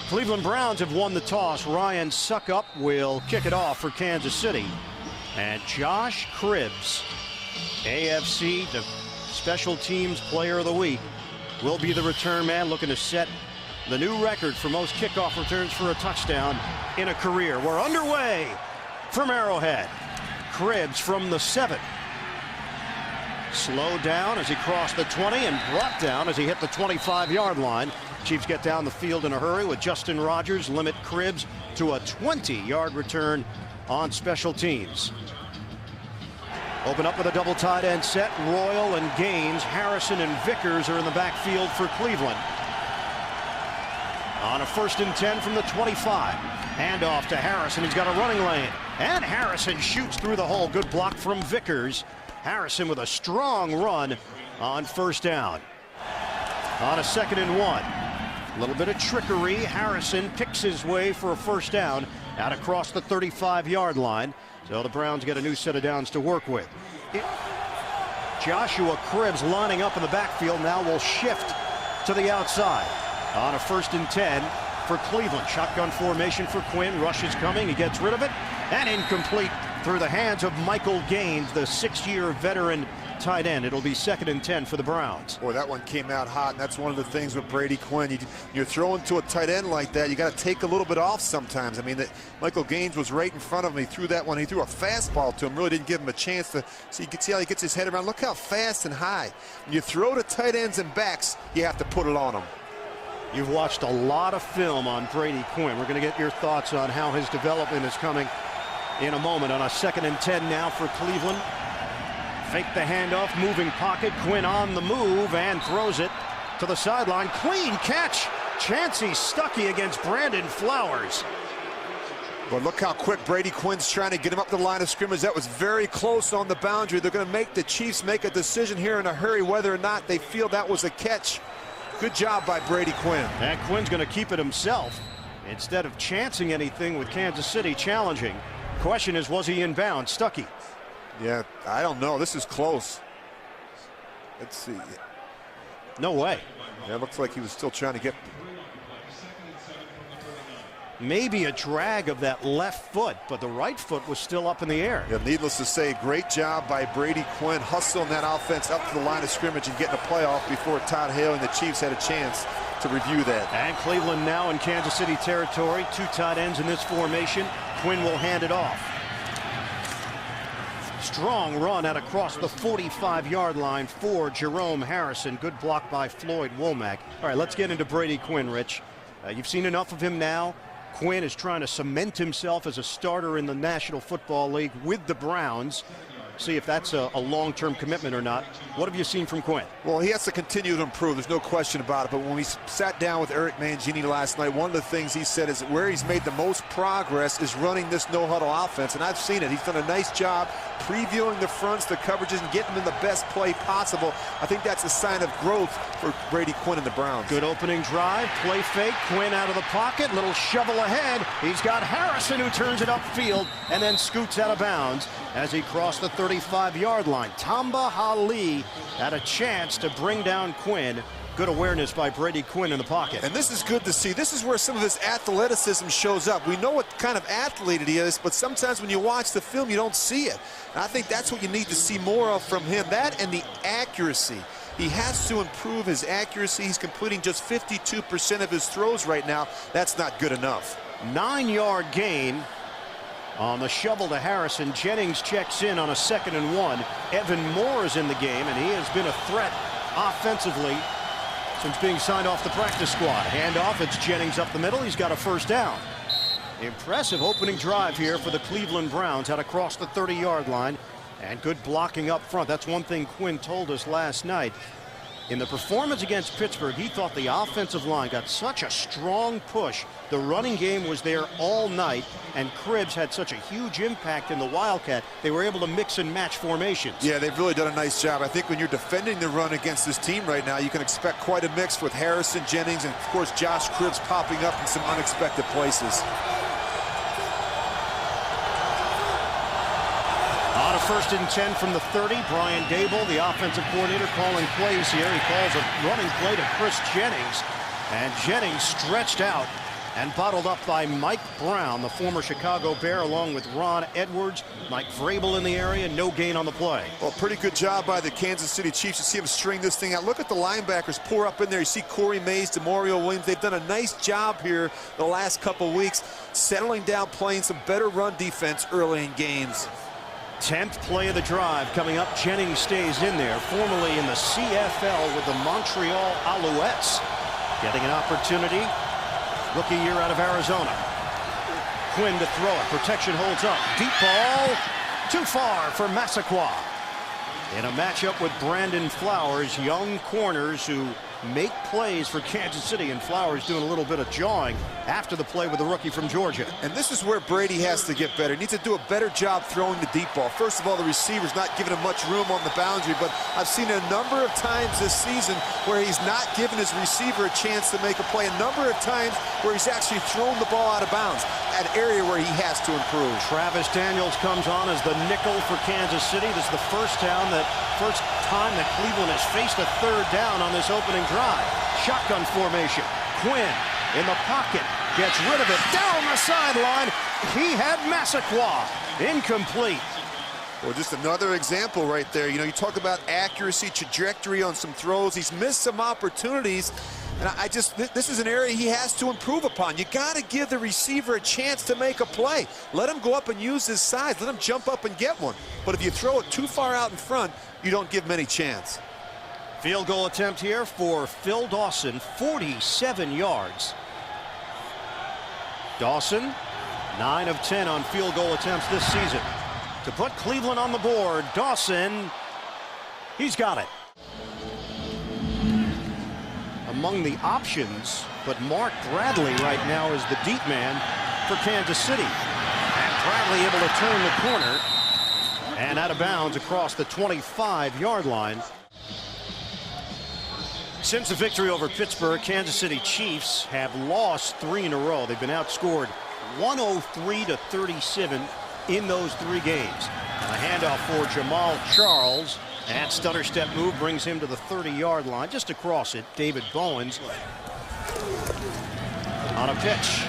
Cleveland Browns have won the toss. Ryan Suckup will kick it off for Kansas City. And Josh Cribbs, AFC the Special Teams Player of the Week, will be the return man, looking to set the new record for most kickoff returns for a touchdown in a career. We're underway from Arrowhead. Cribbs from the 7. Slowed down as he crossed the 20 and brought down as he hit the 25-yard line. Chiefs get down the field in a hurry with Justin Rogers, limit Cribbs to a 20-yard return on special teams. Open up with a double tight end set. Royal and Gaines, Harrison and Vickers are in the backfield for Cleveland. On a 1st and 10 from the 25. Handoff to Harrison. He's got a running lane. And Harrison shoots through the hole. Good block from Vickers. Harrison with a strong run on 1st down. On a 2nd and 1. A little bit of trickery. Harrison picks his way for a 1st down out across the 35-yard line. So the Browns get a new set of downs to work with. Joshua Cribbs lining up in the backfield now will shift to the outside. On a 1st and 10 for Cleveland. Shotgun formation for Quinn. Rush is coming. He gets rid of it. And incomplete through the hands of Michael Gaines, the 6-year veteran tight end. It'll be 2nd and 10 for the Browns. Boy, that one came out hot, and that's one of the things with Brady Quinn. You're throwing to a tight end like that, you got to take a little bit off sometimes. I mean, Michael Gaines was right in front of him. He threw that one. He threw a fastball to him, really didn't give him a chance to. So you can see how he gets his head around. Look how fast and high. When you throw to tight ends and backs, you have to put it on them. You've watched a lot of film on Brady Quinn. We're going to get your thoughts on how his development is coming in a moment. On a 2nd and 10 now for Cleveland. Fake the handoff, moving pocket. Quinn on the move and throws it to the sideline. Clean catch. Chancey Stuckey against Brandon Flowers. But look how quick Brady Quinn's trying to get him up the line of scrimmage. That was very close on the boundary. They're going to make the Chiefs make a decision here in a hurry whether or not they feel that was a catch. Good job by Brady Quinn. And Quinn's going to keep it himself instead of chancing anything with Kansas City challenging. Question is, was he in bounds? Stuckey. Yeah, I don't know. This is close. Let's see. No way. Yeah, it looks like he was still trying to get. Maybe a drag of that left foot, but the right foot was still up in the air. Yeah, needless to say, great job by Brady Quinn hustling that offense up to the line of scrimmage and getting a playoff before Todd Haley and the Chiefs had a chance to review that. And Cleveland now in Kansas City territory. 2 tight ends in this formation. Quinn will hand it off. Strong run out across the 45-yard line for Jerome Harrison. Good block by Floyd Womack. All right, let's get into Brady Quinn, Rich. You've seen enough of him now. Quinn is trying to cement himself as a starter in the National Football League with the Browns. See if that's a long-term commitment or not. What have you seen from Quinn? Well, he has to continue to improve. There's no question about it. But when we sat down with Eric Mangini last night, one of the things he said is that where he's made the most progress is running this no-huddle offense. And I've seen it. He's done a nice job previewing the fronts, the coverages, and getting them in the best play possible. I think that's a sign of growth for Brady Quinn and the Browns. Good opening drive, play fake, Quinn out of the pocket, little shovel ahead. He's got Harrison who turns it upfield and then scoots out of bounds as he crossed the 35-yard line. Tamba Hali had a chance to bring down Quinn. Good awareness by Brady Quinn in the pocket. And this is good to see. This is where some of his athleticism shows up. We know what kind of athlete he is, but sometimes when you watch the film, you don't see it. And I think that's what you need to see more of from him. That and the accuracy. He has to improve his accuracy. He's completing just 52% of his throws right now. That's not good enough. 9-yard gain on the shovel to Harrison. Jennings checks in on a 2nd and 1. Evan Moore is in the game, and he has been a threat offensively since being signed off the practice squad. Handoff, it's Jennings up the middle. He's got a 1st down. Impressive opening drive here for the Cleveland Browns out across the 30-yard line. And good blocking up front. That's one thing Quinn told us last night. In the performance against Pittsburgh, he thought the offensive line got such a strong push. The running game was there all night, and Cribbs had such a huge impact in the Wildcat. They were able to mix and match formations. Yeah, they've really done a nice job. I think when you're defending the run against this team right now, you can expect quite a mix with Harrison, Jennings, and, of course, Josh Cribbs popping up in some unexpected places. On a 1st and 10 from the 30, Brian Dable, the offensive coordinator, calling plays here. He calls a running play to Chris Jennings, and Jennings stretched out and bottled up by Mike Brown, the former Chicago Bear, along with Ron Edwards. Mike Vrabel in the area, no gain on the play. Well, pretty good job by the Kansas City Chiefs. You see them string this thing out. Look at the linebackers pour up in there. You see Corey Mays, DeMario Williams. They've done a nice job here the last couple weeks, settling down, playing some better run defense early in games. 10th play of the drive coming up. Jennings stays in there, formerly in the CFL with the Montreal Alouettes. Getting an opportunity. Rookie year out of Arizona. Quinn to throw it. Protection holds up. Deep ball. Too far for Massaquoi. In a matchup with Brandon Flowers, young corners who make plays for Kansas City, and Flowers doing a little bit of jawing after the play with the rookie from Georgia. And this is where Brady has to get better. He needs to do a better job throwing the deep ball. First of all, the receiver's not giving him much room on the boundary, but I've seen a number of times this season where he's not giving his receiver a chance to make a play. A number of times where he's actually thrown the ball out of bounds, an area where he has to improve. Travis Daniels comes on as the nickel for Kansas City. This is the first time that Cleveland has faced a third down on this opening drive. Shotgun formation. Quinn in the pocket. Gets rid of it. Down the sideline. He had Massaquoi. Incomplete. Well, just another example right there. You know, you talk about accuracy, trajectory on some throws. He's missed some opportunities. And this is an area he has to improve upon. You got to give the receiver a chance to make a play. Let him go up and use his size. Let him jump up and get one. But if you throw it too far out in front, you don't give him any chance. Field goal attempt here for Phil Dawson, 47 yards. Dawson, 9 of 10 on field goal attempts this season. To put Cleveland on the board, Dawson, he's got it. Among the options, but Mark Bradley right now is the deep man for Kansas City. And Bradley able to turn the corner and out of bounds across the 25-yard line. Since the victory over Pittsburgh, Kansas City Chiefs have lost 3 in a row. They've been outscored 103-37 in those 3 games. And a handoff for Jamal Charles. And stutter step move brings him to the 30-yard line. Just across it, David Bowens on a pitch.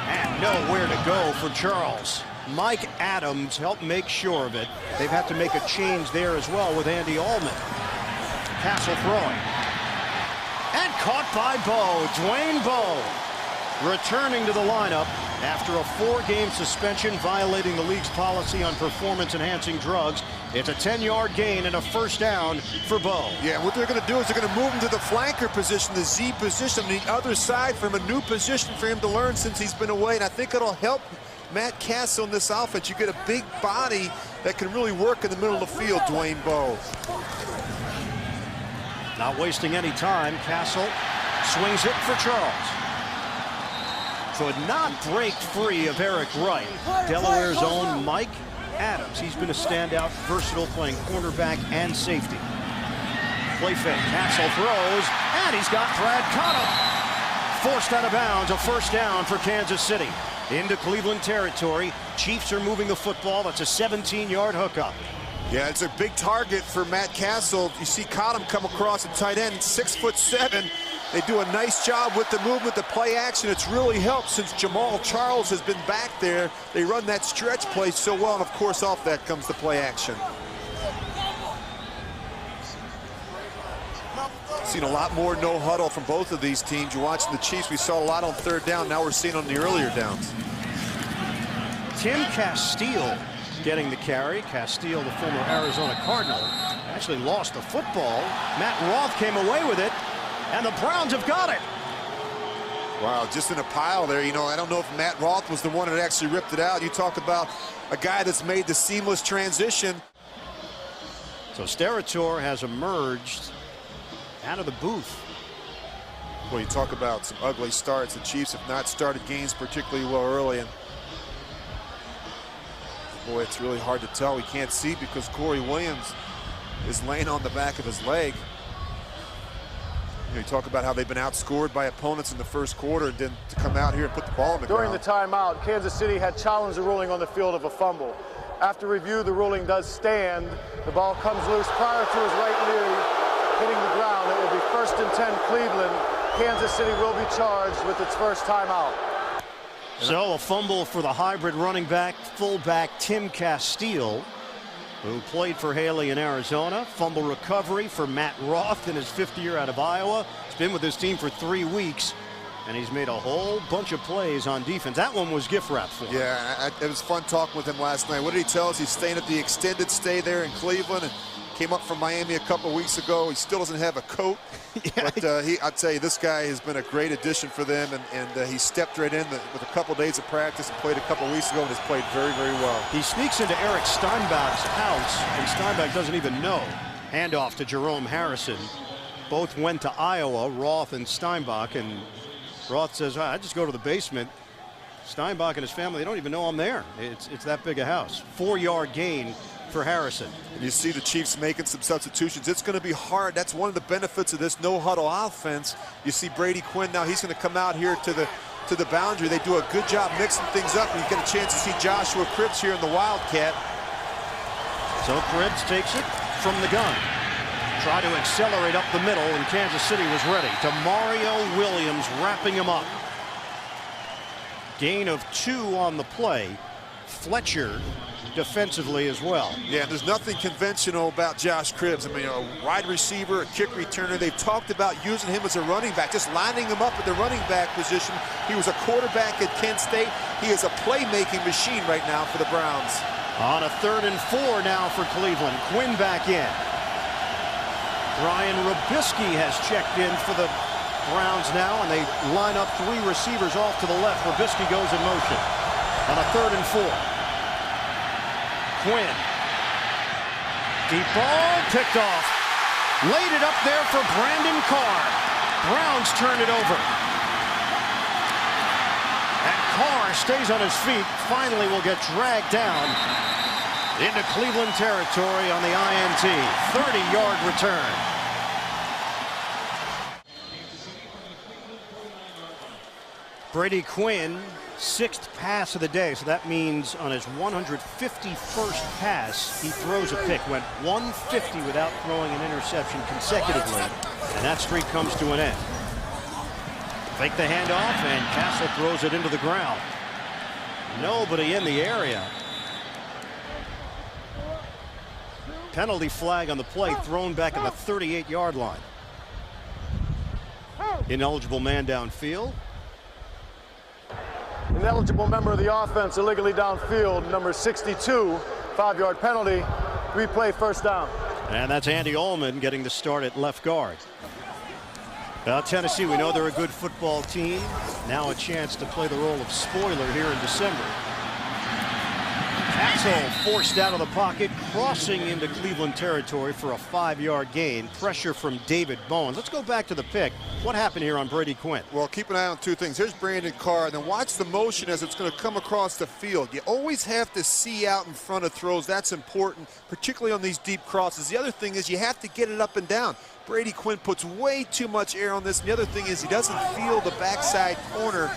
And nowhere to go for Charles. Mike Adams helped make sure of it. They've had to make a change there as well with Andy Allman. Castle throwing. And caught by Bowe. Dwayne Bowe returning to the lineup after a 4-game suspension, violating the league's policy on performance-enhancing drugs. It's a 10-yard gain and a first down for Bowe. Yeah, what they're going to do is they're going to move him to the flanker position, the Z position, on the other side, from a new position for him to learn since he's been away. And I think it'll help Matt Castle in this offense. You get a big body that can really work in the middle of the field, Dwayne Bowe. Not wasting any time, Castle swings it for Charles. Could not break free of Eric Wright. Delaware's own Mike Adams. He's been a standout, versatile, playing cornerback and safety. Play fake. Castle throws, and he's got Brad Cottom. Forced out of bounds, a first down for Kansas City. Into Cleveland territory. Chiefs are moving the football. That's a 17-yard hookup. Yeah, it's a big target for Matt Castle. You see Cottom come across at tight end, 6'7". They do a nice job with the movement, the play action. It's really helped since Jamal Charles has been back there. They run that stretch play so well, and of course off that comes the play action. Seen a lot more no huddle from both of these teams. You're watching the Chiefs. We saw a lot on third down. Now we're seeing on the earlier downs. Tim Castile getting the carry. Castile, the former Arizona Cardinal, actually lost the football. Matt Roth came away with it, and the Browns have got it. Wow, just in a pile there. You know, I don't know if Matt Roth was the one that actually ripped it out. You talk about a guy that's made the seamless transition. So Steratore has emerged out of the booth. Well, you talk about some ugly starts. The Chiefs have not started games particularly well early, and boy, it's really hard to tell. We can't see because Corey Williams is laying on the back of his leg. You talk about how they've been outscored by opponents in the first quarter, and then to come out here and put the ball on the ground. During the timeout, Kansas City had challenged the ruling on the field of a fumble. After review, the ruling does stand. The ball comes loose prior to his right knee hitting the ground. It will be 1st and 10 Cleveland Kansas City will be charged with its first timeout. So a fumble for the hybrid running back, fullback Tim Castile, who played for Haley in Arizona. Fumble recovery for Matt Roth in his 5th year out of Iowa. He's been with this team for 3 weeks, and he's made a whole bunch of plays on defense. That one was gift wrap for him. Yeah, it was fun talking with him last night. What did he tell us? He's staying at the extended stay there in Cleveland and came up from Miami a couple of weeks ago. He still doesn't have a coat. Yeah. But I'll tell you, this guy has been a great addition for them, and he stepped right in with a couple of days of practice and played a couple of weeks ago and has played very, very well. He sneaks into Eric Steinbach's house, and Steinbach doesn't even know. Handoff to Jerome Harrison. Both went to Iowa, Roth and Steinbach, and Roth says, I just go to the basement. Steinbach and his family, they don't even know I'm there. It's that big a house. 4-yard gain for Harrison. And you see the Chiefs making some substitutions. It's going to be hard. That's one of the benefits of this no-huddle offense. You see Brady Quinn now. He's going to come out here to the boundary. They do a good job mixing things up, and you get a chance to see Joshua Cribbs here in the Wildcat. So Cribbs takes it from the gun. Try to accelerate up the middle, and Kansas City was ready. To Mario Williams wrapping him up. Gain of 2 on the play. Fletcher defensively as well. Yeah, there's nothing conventional about Josh Cribbs. I mean, a wide receiver, a kick returner. They've talked about using him as a running back, just lining him up at the running back position. He was a quarterback at Kent State. He is a playmaking machine right now for the Browns. On a 3rd and 4 now for Cleveland. Quinn back in. Brian Robisky has checked in for the Browns now, and they line up 3 receivers off to the left. Robisky goes in motion on a 3rd and 4. Quinn. Deep ball picked off. Laid it up there for Brandon Carr. Browns turn it over. And Carr stays on his feet. Finally will get dragged down into Cleveland territory on the INT. 30-yard return. Brady Quinn, 6th pass of the day, so that means on his 151st pass, he throws a pick. Went 150 without throwing an interception consecutively, and that streak comes to an end. Fake the handoff, and Castle throws it into the ground. Nobody in the area. Penalty flag on the play, thrown back at the 38-yard line. Ineligible man downfield. Ineligible member of the offense illegally downfield, number 62, 5-yard penalty, 3-play first down. And that's Andy Ullman getting the start at left guard. Tennessee, we know they're a good football team. Now a chance to play the role of spoiler here in December. Castle forced out of the pocket, crossing into Cleveland territory for a 5-yard gain. Pressure from David Bowens. Let's go back to the pick. What happened here on Brady Quinn? Well, keep an eye on 2 things. Here's Brandon Carr, and then watch the motion as it's going to come across the field. You always have to see out in front of throws. That's important, particularly on these deep crosses. The other thing is you have to get it up and down. Brady Quinn puts way too much air on this. And the other thing is he doesn't feel the backside corner.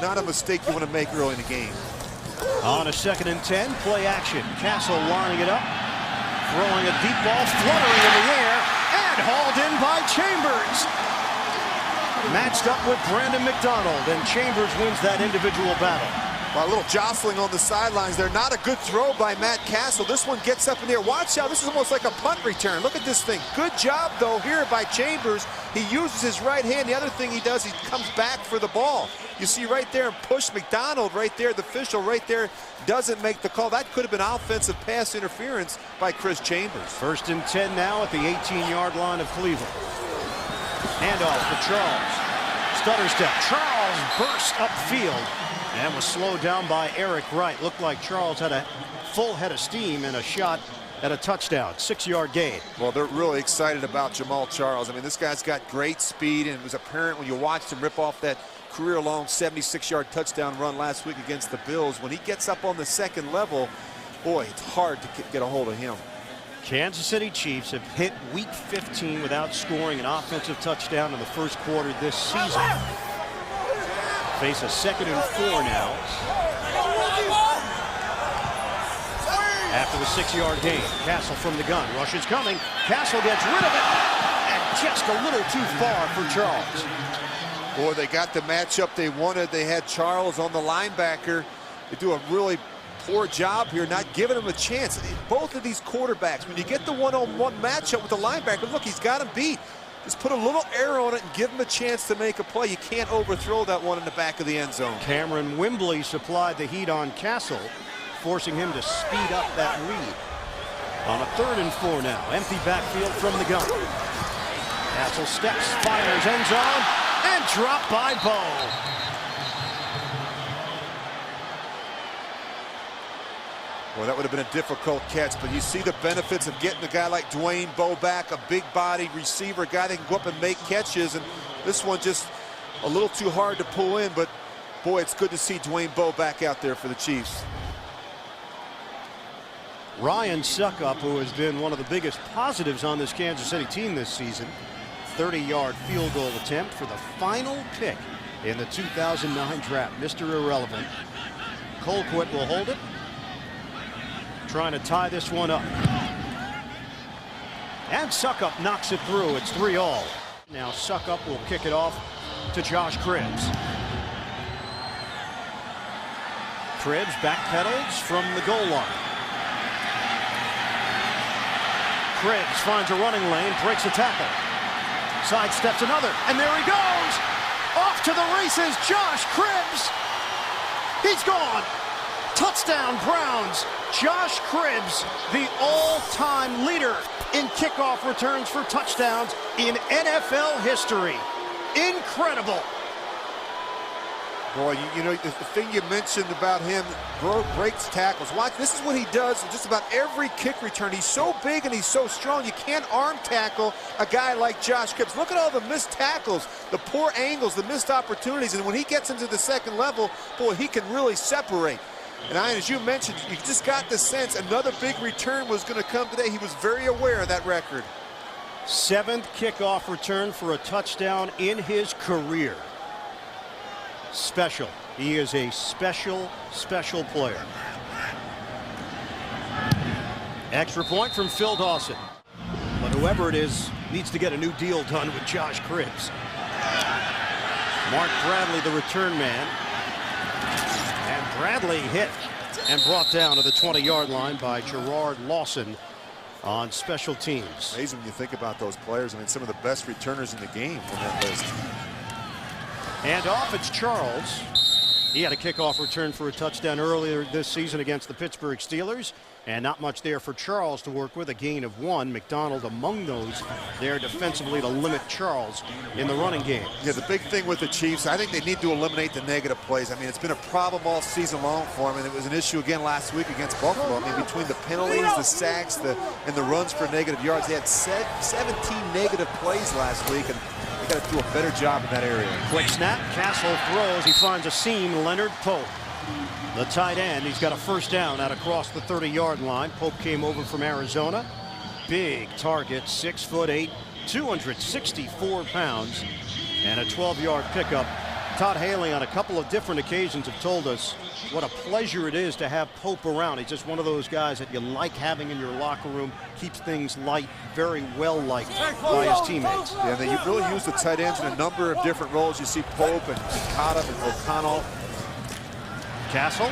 Not a mistake you want to make early in the game. On a 2nd and 10, play action. Castle lining it up, throwing a deep ball, fluttering in the air, and hauled in by Chambers. Matched up with Brandon McDonald, and Chambers wins that individual battle. Well, a little jostling on the sidelines there. Not a good throw by Matt Castle. This one gets up in the air. Watch out. This is almost like a punt return. Look at this thing. Good job, though, here by Chambers. He uses his right hand. The other thing he does, he comes back for the ball. You see right there, push McDonald right there, the official right there doesn't make the call. That could have been offensive pass interference by Chris Chambers. 1st and 10 now at the 18-yard line of Cleveland. Handoff to Charles. Stutter step. Charles burst upfield and was slowed down by Eric Wright. Looked like Charles had a full head of steam and a shot at a touchdown. 6-yard gain. Well, they're really excited about Jamal Charles. I mean, this guy's got great speed, and it was apparent when you watched him rip off that career-long 76-yard touchdown run last week against the Bills. When he gets up on the 2nd level, boy, it's hard to get a hold of him. Kansas City Chiefs have hit week 15 without scoring an offensive touchdown in the 1st quarter this season. Face a 2nd and 4 now. After the 6-yard gain, Castle from the gun. Rush is coming. Castle gets rid of it. And just a little too far for Charles. Boy, they got the matchup they wanted. They had Charles on the linebacker. They do a really poor job here, not giving him a chance. Both of these quarterbacks, when you get the one-on-one matchup with the linebacker, look, he's got him beat. Just put a little air on it and give him a chance to make a play. You can't overthrow that one in the back of the end zone. Cameron Wimbley supplied the heat on Castle, forcing him to speed up that lead. On a 3rd and 4 now. Empty backfield from the gun. Castle steps, fires, end zone, and dropped by Bo. Well, that would have been a difficult catch, but you see the benefits of getting a guy like Dwayne Bowe back, a big body receiver, a guy that can go up and make catches, and this one just a little too hard to pull in, but boy, it's good to see Dwayne Bowe back out there for the Chiefs. Ryan Suckup, who has been one of the biggest positives on this Kansas City team this season, 30-yard field goal attempt for the final pick in the 2009 draft. Mr. Irrelevant. Colquitt will hold it, trying to tie this one up. And Suckup knocks it through. It's 3-all. Now Suckup will kick it off to Josh Cribbs. Cribbs backpedals from the goal line. Cribbs finds a running lane, breaks a tackle. Sidesteps another, and there he goes! Off to the races, Josh Cribbs! He's gone! Touchdown Browns! Josh Cribbs, the all-time leader in kickoff returns for touchdowns in NFL history. Incredible! Boy, you know, the thing you mentioned about him, breaks tackles. Watch, this is what he does in just about every kick return. He's so big and he's so strong, you can't arm tackle a guy like Josh Cribbs. Look at all the missed tackles, the poor angles, the missed opportunities, and when he gets into the second level, boy, he can really separate. And as you mentioned, you just got the sense another big return was going to come today. He was very aware of that record. 7th kickoff return for a touchdown in his career. Special. He is a special player. Extra point from Phil Dawson. But whoever it is needs to get a new deal done with Josh Cribbs. Mark Bradley, the return man. And Bradley hit and brought down to the 20-yard line by Gerard Lawson on special teams. Amazing when you think about those players. I mean, some of the best returners in the game on that list. And off, it's Charles. He had a kickoff return for a touchdown earlier this season against the Pittsburgh Steelers. And not much there for Charles to work with, a gain of 1. McDonald among those there defensively to limit Charles in the running game. Yeah, the big thing with the Chiefs, I think they need to eliminate the negative plays. I mean, it's been a problem all season long for them, and it was an issue again last week against Buffalo. I mean, between the penalties, the sacks, and the runs for negative yards, they had 17 negative plays last week, and they got to do a better job in that area. Quick snap, Castle throws, he finds a seam, Leonard Pope. The tight end, he's got a first down out across the 30-yard line. Pope came over from Arizona. Big target, 6'8", 264 pounds, and a 12-yard pickup. Todd Haley on a couple of different occasions have told us what a pleasure it is to have Pope around. He's just one of those guys that you like having in your locker room, keeps things light, very well liked by his teammates. Yeah, they really use the tight ends in a number of different roles. You see Pope and Cotta and O'Connell. Castle.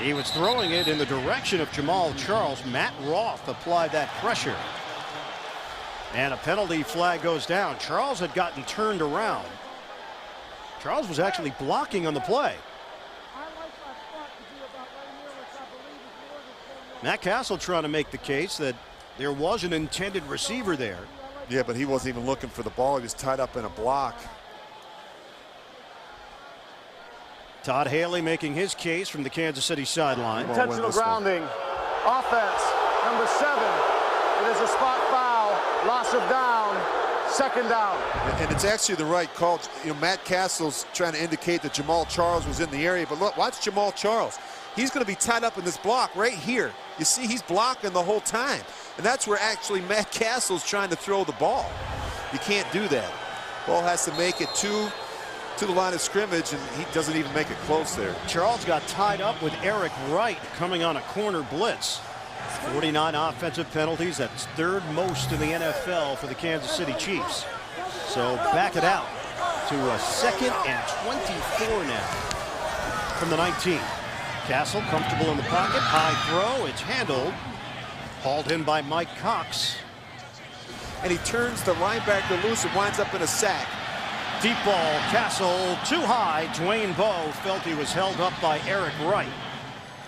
He was throwing it in the direction of Jamal Charles. Matt Roth applied that pressure. And a penalty flag goes down. Charles had gotten turned around. Charles was actually blocking on the play. Matt Castle trying to make the case that there was an intended receiver there. Yeah, but he wasn't even looking for the ball. He was tied up in a block. Todd Haley making his case from the Kansas City sideline. Intentional grounding. Offense, number 7. It is a spot foul. Loss of down. Second down. And it's actually the right call. You know, Matt Castle's trying to indicate that Jamal Charles was in the area. But look, watch Jamal Charles. He's going to be tied up in this block right here. You see, he's blocking the whole time. And that's where actually Matt Castle's trying to throw the ball. You can't do that. Ball has to make it to the line of scrimmage, and he doesn't even make it close there. Charles got tied up with Eric Wright coming on a corner blitz. 49 offensive penalties. That's 3rd most in the NFL for the Kansas City Chiefs. So back it out to a 2nd and 24 now from the 19. Castle comfortable in the pocket. High throw. It's handled. Hauled in by Mike Cox. And he turns the linebacker loose and winds up in a sack. Deep ball. Castle too high. Dwayne Bowe felt he was held up by Eric Wright.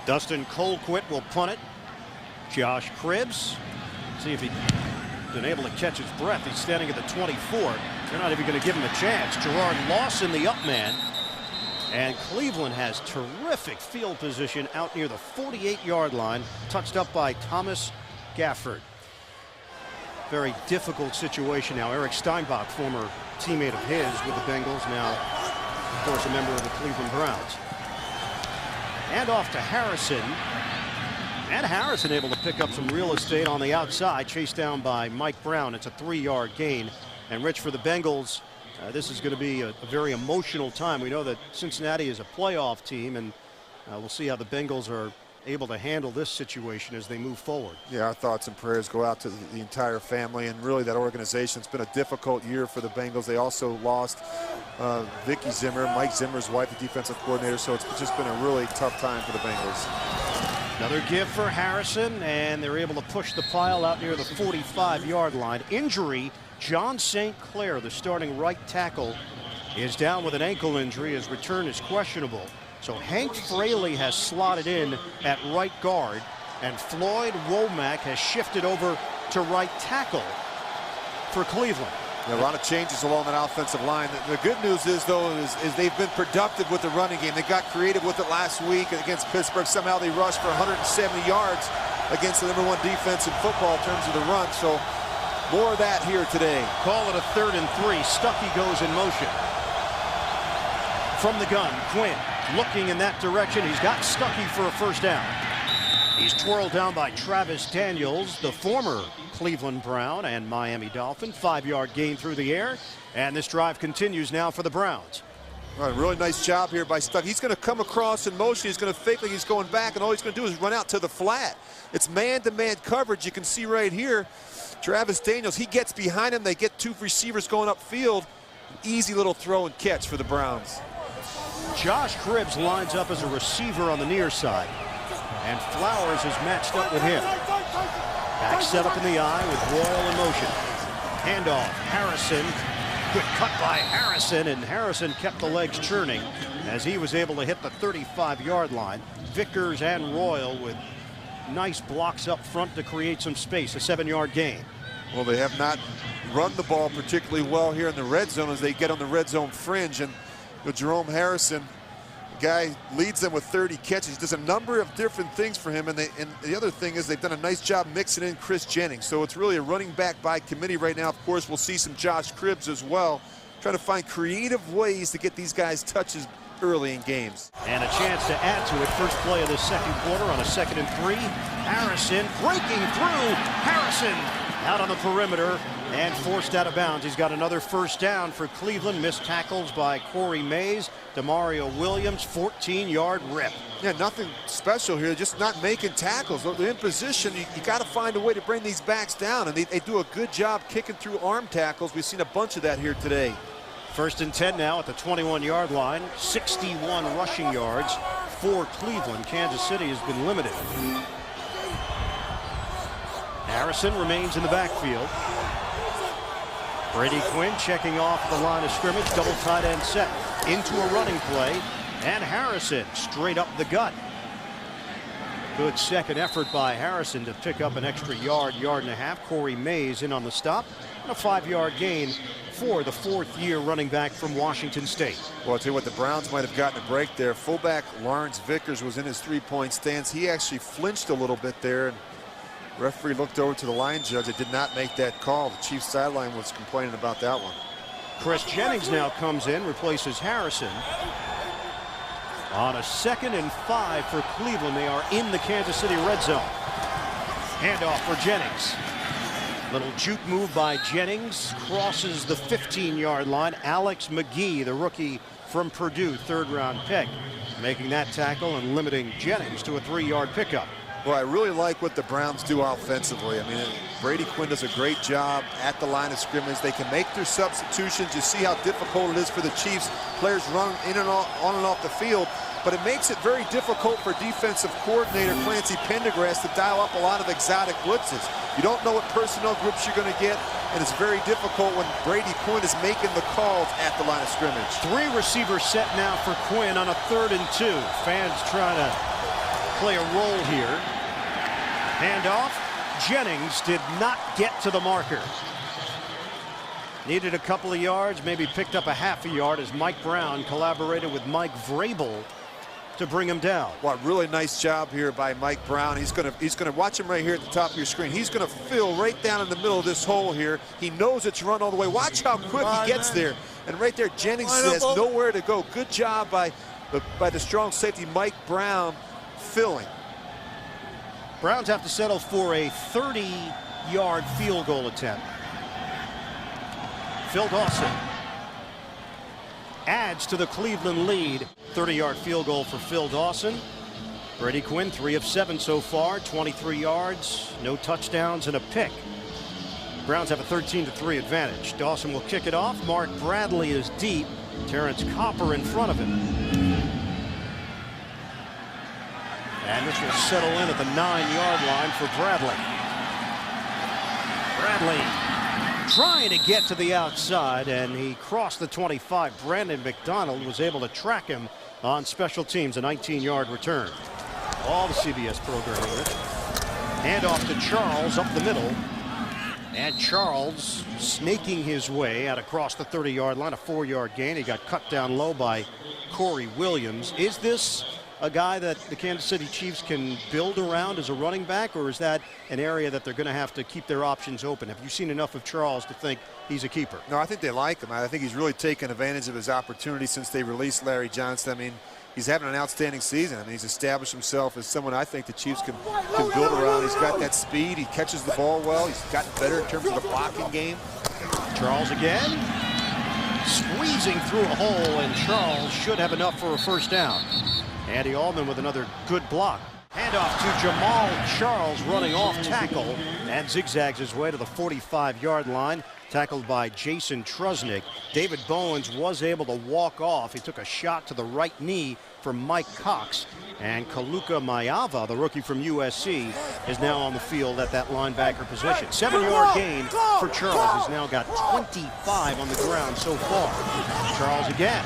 Dustin Colquitt will punt it. Josh Cribbs. See if he's been able to catch his breath. He's standing at the 24. They're not even going to give him a chance. Gerard Lawson, the up man. And Cleveland has terrific field position out near the 48-yard line, touched up by Thomas Gafford. Very difficult situation now. Eric Steinbach, former teammate of his with the Bengals, now, of course, a member of the Cleveland Browns. And off to Harrison. And Harrison able to pick up some real estate on the outside, chased down by Mike Brown. It's a 3-yard gain. And Rich, for the Bengals, this is going to be a very emotional time. We know that Cincinnati is a playoff team, and we'll see how the Bengals are able to handle this situation as they move forward. Yeah, our thoughts and prayers go out to the entire family and really that organization. It's been a difficult year for the Bengals. They also lost Vicky Zimmer, Mike Zimmer's wife, the defensive coordinator, so it's just been a really tough time for the Bengals. Another give for Harrison, and they're able to push the pile out near the 45-yard line. Injury. John St. Clair, the starting right tackle, is down with an ankle injury. His return is questionable. So Hank Fraley has slotted in at right guard, and Floyd Womack has shifted over to right tackle for Cleveland. Yeah, a lot of changes along that offensive line. The good news is, though, is they've been productive with the running game. They got creative with it last week against Pittsburgh. Somehow they rushed for 170 yards against the #1 defense in football in terms of the run. So more of that here today. Call it a 3rd and 3. Stuckey goes in motion. From the gun, Quinn looking in that direction. He's got Stuckey for a first down. He's twirled down by Travis Daniels, the former Cleveland Brown and Miami Dolphin. 5-yard gain through the air. And this drive continues now for the Browns. All right, really nice job here by Stuckey. He's going to come across in motion. He's going to fake like he's going back, and all he's going to do is run out to the flat. It's man-to-man coverage. You can see right here. Travis Daniels, he gets behind him. They get 2 receivers going upfield. Easy little throw and catch for the Browns. Josh Cribbs lines up as a receiver on the near side. And Flowers is matched up with him. Back set up in the eye with Royal in motion. Handoff, Harrison. Good cut by Harrison, and Harrison kept the legs churning as he was able to hit the 35-yard line. Vickers and Royal with nice blocks up front to create some space. A 7-yard gain. Well, they have not run the ball particularly well here in the red zone as they get on the red zone fringe. And Jerome Harrison, the guy leads them with 30 catches. He does a number of different things for him. And the other thing is they've done a nice job mixing in Chris Jennings. So it's really a running back by committee right now. Of course, we'll see some Josh Cribbs as well. Trying to find creative ways to get these guys touches early in games. And a chance to add to it. First play of the second quarter on a 2nd and 3. Harrison breaking through. Harrison out on the perimeter and forced out of bounds. He's got another first down for Cleveland. Missed tackles by Corey Mays. Demario Williams, 14-yard rip. Yeah, nothing special here, just not making tackles. They're in position. You got to find a way to bring these backs down, and they do a good job kicking through arm tackles. We've seen a bunch of that here today. 1st and 10 now at the 21-yard line. 61 rushing yards for Cleveland. Kansas City has been limited. Harrison remains in the backfield. Brady Quinn checking off the line of scrimmage. Double tight end set into a running play. And Harrison straight up the gut. Good second effort by Harrison to pick up an extra yard, yard and a half. Corey Mays in on the stop. And a 5-yard gain for the 4th-year running back from Washington State. Well, I'll tell you what, the Browns might have gotten a break there. Fullback Lawrence Vickers was in his 3-point stance. He actually flinched a little bit there. And referee looked over to the line judge. It did not make that call. The Chiefs sideline was complaining about that one. Chris Jennings now comes in, replaces Harrison. On a 2nd and 5 for Cleveland. They are in the Kansas City red zone. Handoff for Jennings. Little juke move by Jennings. Crosses the 15-yard line. Alex McGee, the rookie from Purdue, 3rd-round pick, making that tackle and limiting Jennings to a 3-yard pickup. Well, I really like what the Browns do offensively. I mean, Brady Quinn does a great job at the line of scrimmage. They can make their substitutions. You see how difficult it is for the Chiefs. Players run in and on and off the field. But it makes it very difficult for defensive coordinator Clancy Pendergrass to dial up a lot of exotic blitzes. You don't know what personnel groups you're going to get, and it's very difficult when Brady Quinn is making the calls at the line of scrimmage. 3 receivers set now for Quinn on a 3rd and 2. Fans trying to play a role here. Handoff. Jennings did not get to the marker. Needed a couple of yards, maybe picked up a half a yard as Mike Brown collaborated with Mike Vrabel to bring him down. What really nice job here by Mike Brown. He's gonna watch him right here at the top of your screen. He's gonna fill right down in the middle of this hole here. He knows it's run all the way. Watch how quick he gets there. And right there, Jennings has nowhere to go. Good job by the strong safety Mike Brown filling. Browns have to settle for a 30-yard field goal attempt. Phil Dawson adds to the Cleveland lead. 30-yard field goal for Phil Dawson. Brady Quinn 3 of 7 so far, 23 yards, no touchdowns and a pick. Browns have a 13-3 advantage. Dawson will kick it off. Mark Bradley is deep. Terrence Copper in front of him. And this will settle in at the 9-yard line for Bradley. Bradley trying to get to the outside, and he crossed the 25. Brandon McDonald was able to track him on special teams, a 19-yard return. All the CBS programming with. Handoff to Charles up the middle. And Charles snaking his way out across the 30-yard line, a 4-yard gain. He got cut down low by Corey Williams. Is this a guy that the Kansas City Chiefs can build around as a running back, or is that an area that they're going to have to keep their options open? Have you seen enough of Charles to think he's a keeper? No, I think they like him. I think he's really taken advantage of his opportunity since they released Larry Johnson. I mean, he's having an outstanding season. I mean, he's established himself as someone I think the Chiefs can build around. He's got that speed. He catches the ball well. He's gotten better in terms of the blocking game. Charles again. Squeezing through a hole, and Charles should have enough for a first down. Andy Altman with another good block. Handoff to Jamal Charles running off tackle and zigzags his way to the 45-yard line. Tackled by Jason Trusnick. David Bowens was able to walk off. He took a shot to the right knee for Mike Cox. And Kaluka Mayava, the rookie from USC, is now on the field at that linebacker position. 7-yard gain for Charles. He's now got 25 on the ground so far. Charles again.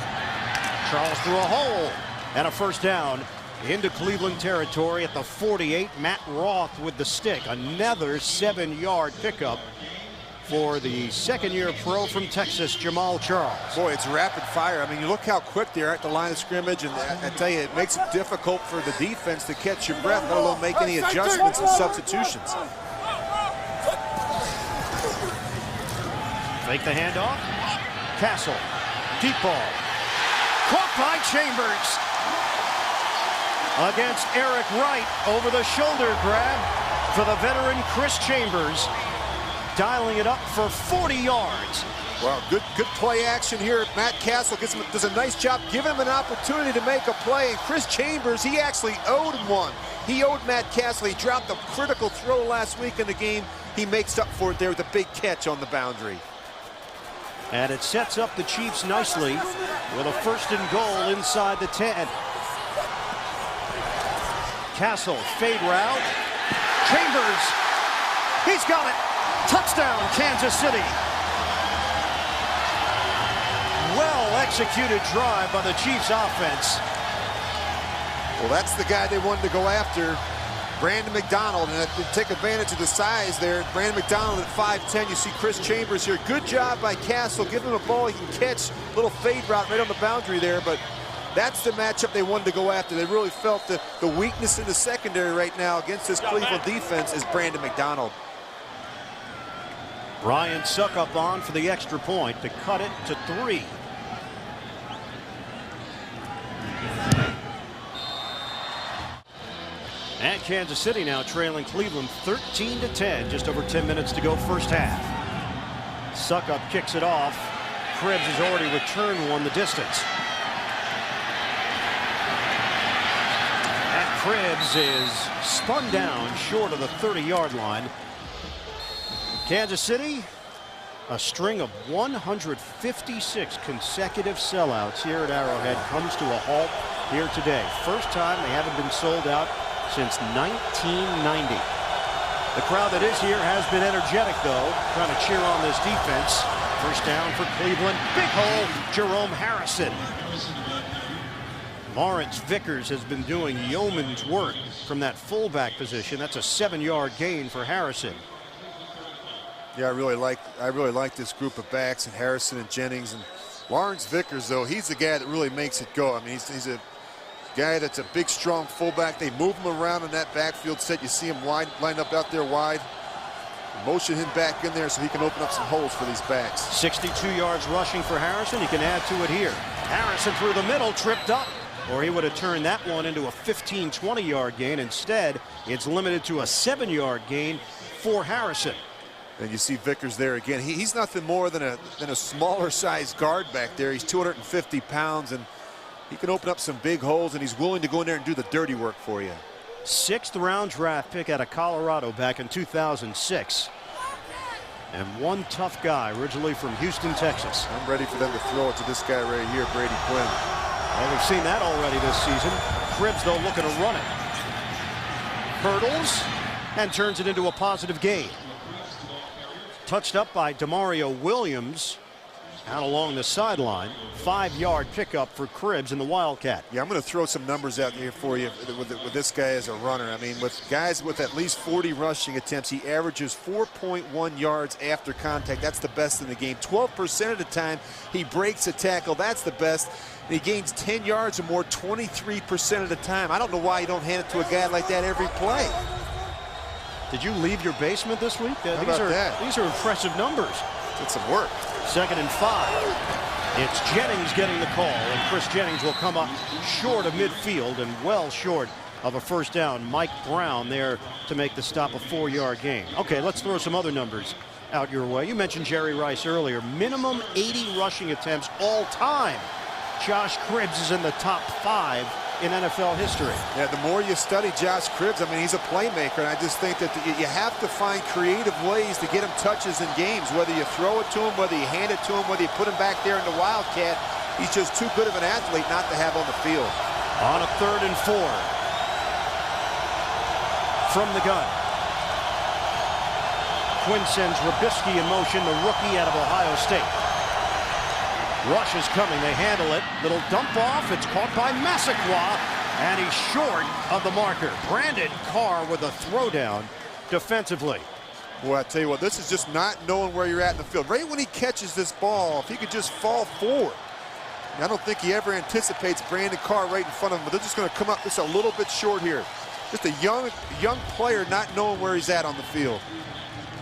Charles through a hole. And a first down into Cleveland territory at the 48. Matt Roth with the stick. Another 7-yard pickup for the second-year pro from Texas, Jamal Charles. Boy, it's rapid fire. I mean, you look how quick they are at the line of scrimmage, and I tell you, it makes it difficult for the defense to catch your breath, let alone make any adjustments and substitutions. Fake the handoff. Castle. Deep ball. Caught by Chambers. Against Eric Wright, over the shoulder grab for the veteran Chris Chambers, dialing it up for 40 yards. Well, good play action here. Matt Castle does a nice job giving him an opportunity to make a play. And Chris Chambers, he actually owed him one. He owed Matt Castle. He dropped a critical throw last week in the game. He makes up for it there with a big catch on the boundary. And it sets up the Chiefs nicely with a 1st and goal inside the 10. Castle, fade route. Chambers, he's got it. Touchdown, Kansas City. Well-executed drive by the Chiefs offense. Well, that's the guy they wanted to go after, Brandon McDonald, and to take advantage of the size there. Brandon McDonald at 5'10". You see Chris Chambers here. Good job by Castle. Give him a ball he can catch. Little fade route right on the boundary there, but that's the matchup they wanted to go after. They really felt the weakness in the secondary right now against this Cleveland defense is Brandon McDonald. Ryan Suckup on for the extra point to cut it to 3. And Kansas City now trailing Cleveland 13-10. Just over 10 minutes to go first half. Suckup kicks it off. Krebs has already returned one the distance. And Cribbs is spun down short of the 30-yard line. Kansas City, a string of 156 consecutive sellouts here at Arrowhead comes to a halt here today. First time they haven't been sold out since 1990. The crowd that is here has been energetic, though, trying to cheer on this defense. First down for Cleveland. Big hole, Jerome Harrison. Lawrence Vickers has been doing yeoman's work from that fullback position. That's a 7-yard gain for Harrison. Yeah, I really like this group of backs, and Harrison and Jennings and Lawrence Vickers. Though he's the guy that really makes it go. I mean, he's a guy that's a big, strong fullback. They move him around in that backfield set. You see him lined up out there wide. Motion him back in there so he can open up some holes for these backs. 62 yards rushing for Harrison. He can add to it here. Harrison through the middle, tripped up, or he would have turned that one into a 15, 20-yard gain. Instead, it's limited to a 7-yard gain for Harrison. And you see Vickers there again. He's nothing more than a smaller size guard back there. He's 250 pounds, and he can open up some big holes, and he's willing to go in there and do the dirty work for you. 6th-round draft pick out of Colorado back in 2006. And one tough guy, originally from Houston, Texas. I'm ready for them to throw it to this guy right here, Brady Quinn. Well, we've seen that already this season. Cribbs, though, looking to run it. Hurdles and turns it into a positive gain. Touched up by Demario Williams out along the sideline. 5-yard pickup for Cribbs in the Wildcat. Yeah, I'm going to throw some numbers out here for you with this guy as a runner. I mean, with guys with at least 40 rushing attempts, he averages 4.1 yards after contact. That's the best in the game. 12% of the time he breaks a tackle. That's the best. And he gains 10 yards or more 23% of the time. I don't know why you don't hand it to a guy like that every play. Did you leave your basement this week? How about that? These are impressive numbers. Did some work. 2nd and 5. It's Jennings getting the call, and Chris Jennings will come up short of midfield and well short of a first down. Mike Brown there to make the stop, a 4-yard gain. Okay, let's throw some other numbers out your way. You mentioned Jerry Rice earlier. Minimum 80 rushing attempts all time. Josh Cribbs is in the top 5 in NFL history. Yeah, the more you study Josh Cribbs, I mean, he's a playmaker, and I just think that you have to find creative ways to get him touches in games, whether you throw it to him, whether you hand it to him, whether you put him back there in the Wildcat. He's just too good of an athlete not to have on the field. On a 3rd and 4. From the gun. Quinn sends Rubisky in motion, the rookie out of Ohio State. Rush is coming. They handle it. Little dump off. It's caught by Massaquoi, and he's short of the marker. Brandon Carr with a throwdown defensively. Boy, I tell you what, this is just not knowing where you're at in the field. Right when he catches this ball, if he could just fall forward. I don't think he ever anticipates Brandon Carr right in front of him, but they're just going to come up just a little bit short here. Just a young player not knowing where he's at on the field.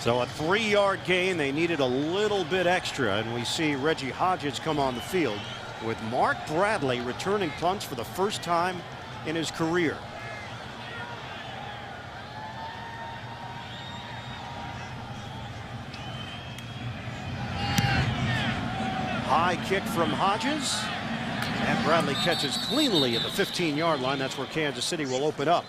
So a 3-yard gain. They needed a little bit extra, and we see Reggie Hodges come on the field with Mark Bradley returning punts for the first time in his career. High kick from Hodges, and Bradley catches cleanly at the 15-yard line. That's where Kansas City will open up.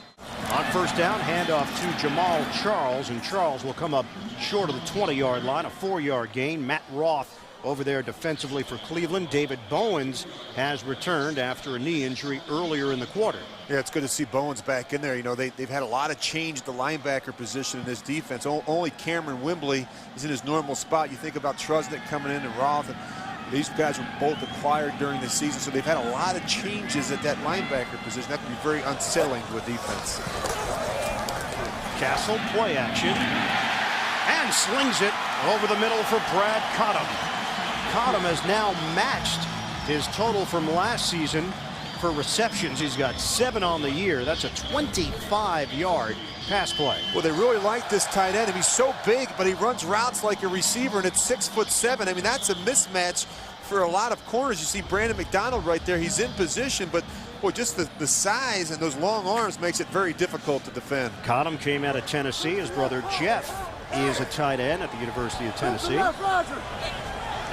On first down, handoff to Jamal Charles, and Charles will come up short of the 20-yard line, a 4-yard gain. Matt Roth over there defensively for Cleveland. David Bowens has returned after a knee injury earlier in the quarter. Yeah, it's good to see Bowens back in there. You know, they've had a lot of change at the linebacker position in this defense. Only Cameron Wembley is in his normal spot. You think about Trusnick coming in and Roth, and these guys were both acquired during the season, so they've had a lot of changes at that linebacker position. That can be very unsettling to a defense. Castle play action, and slings it over the middle for Brad Cottom. Cottom has now matched his total from last season for receptions. He's got 7 on the year. That's a 25-yard pass play. Well, they really like this tight end. He's so big, but he runs routes like a receiver, and it's 6'7". I mean, that's a mismatch for a lot of corners. You see Brandon McDonald right there. He's in position, but boy, just the size and those long arms makes it very difficult to defend. Cottom came out of Tennessee. His brother Jeff is a tight end at the University of Tennessee.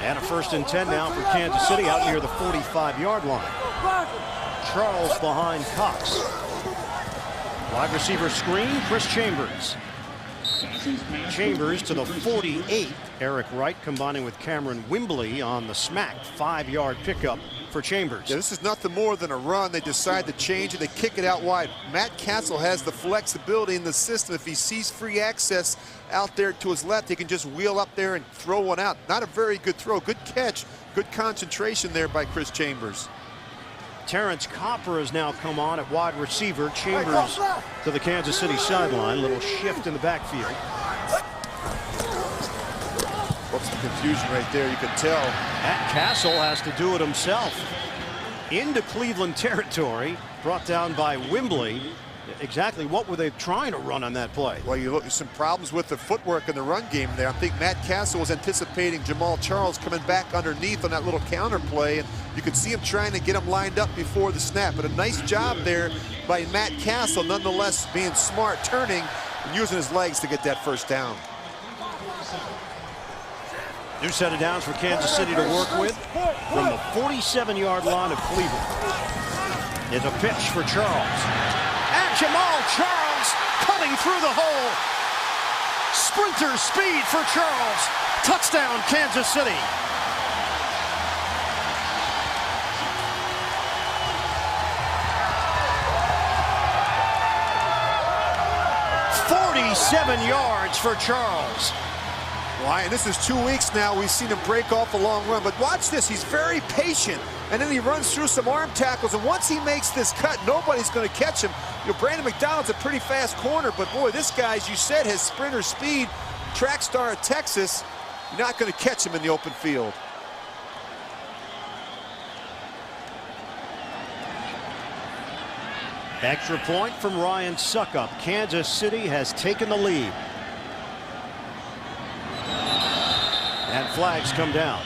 And a 1st and 10 now for Kansas City out near the 45-yard line. Charles behind Cox. Wide receiver screen, Chris Chambers. Chambers to the 48. Eric Wright combining with Cameron Wimbley on the smack. 5-yard pickup for Chambers. Yeah, this is nothing more than a run. They decide to change it. They kick it out wide. Matt Castle has the flexibility in the system. If he sees free access out there to his left, he can just wheel up there and throw one out. Not a very good throw. Good catch. Good concentration there by Chris Chambers. Terrence Copper has now come on at wide receiver. Chambers to the Kansas City sideline. Little shift in the backfield. What's the confusion right there? You can tell. Matt Castle has to do it himself. Into Cleveland territory. Brought down by Wimbley. Exactly what were they trying to run on that play? Well, you look at some problems with the footwork in the run game there. I think Matt Castle was anticipating Jamal Charles coming back underneath on that little counter play, and you could see him trying to get him lined up before the snap. But a nice job there by Matt Castle, nonetheless being smart, turning and using his legs to get that first down. New set of downs for Kansas City to work with from the 47-yard line of Cleveland. There's a pitch for Charles. And Jamal Charles cutting through the hole. Sprinter speed for Charles. Touchdown, Kansas City. "47 yards for Charles. Why? And this is 2 weeks now. We've seen him break off a long run. But watch this. He's very patient. And then he runs through some arm tackles. And once he makes this cut, nobody's going to catch him. You know, Brandon McDonald's a pretty fast corner. But, boy, this guy, as you said, has sprinter speed. Track star of Texas. You're not going to catch him in the open field. Extra point from Ryan Suckup. Kansas City has taken the lead. And flags come down.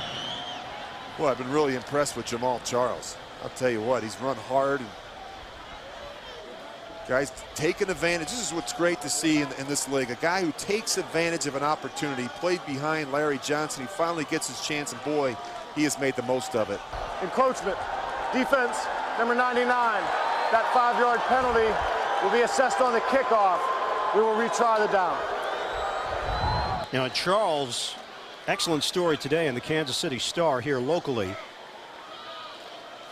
Well, I've been really impressed with Jamal Charles. I'll tell you what, he's run hard. And guys taking advantage. This is what's great to see in this league. A guy who takes advantage of an opportunity. Played behind Larry Johnson. He finally gets his chance, and boy, he has made the most of it. Encroachment. Defense, number 99. That 5-yard penalty will be assessed on the kickoff. We will retry the down. Now, Charles, excellent story today in the Kansas City Star here locally.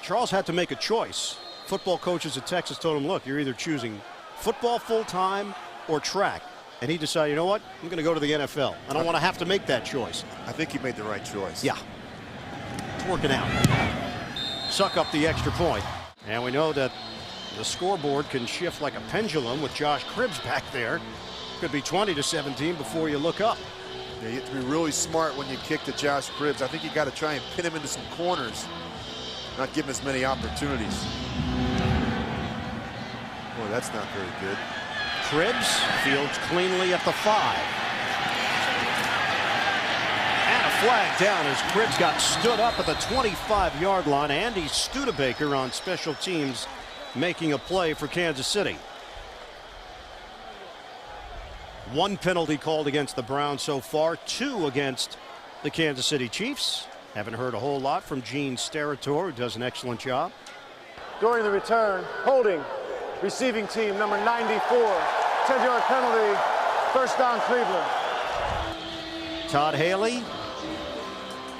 Charles had to make a choice. Football coaches at Texas told him, look, you're either choosing football full-time or track. And he decided, you know what, I'm going to go to the NFL. I don't want to have to make that choice. I think he made the right choice. Yeah. It's working out. Suck up the extra point. And we know that the scoreboard can shift like a pendulum with Josh Cribbs back there. Could be 20-17 before you look up. Yeah, you have to be really smart when you kick to Josh Cribbs. I think you got to try and pin him into some corners, not give him as many opportunities. Boy, that's not very good. Cribbs fields cleanly at the 5. And a flag down as Cribbs got stood up at the 25-yard line. Andy Studebaker on special teams making a play for Kansas City. 1 penalty called against the Browns so far, 2 against the Kansas City Chiefs. Haven't heard a whole lot from Gene Steratore, who does an excellent job. During the return, holding, receiving team, number 94. 10-yard penalty, first down Cleveland. Todd Haley,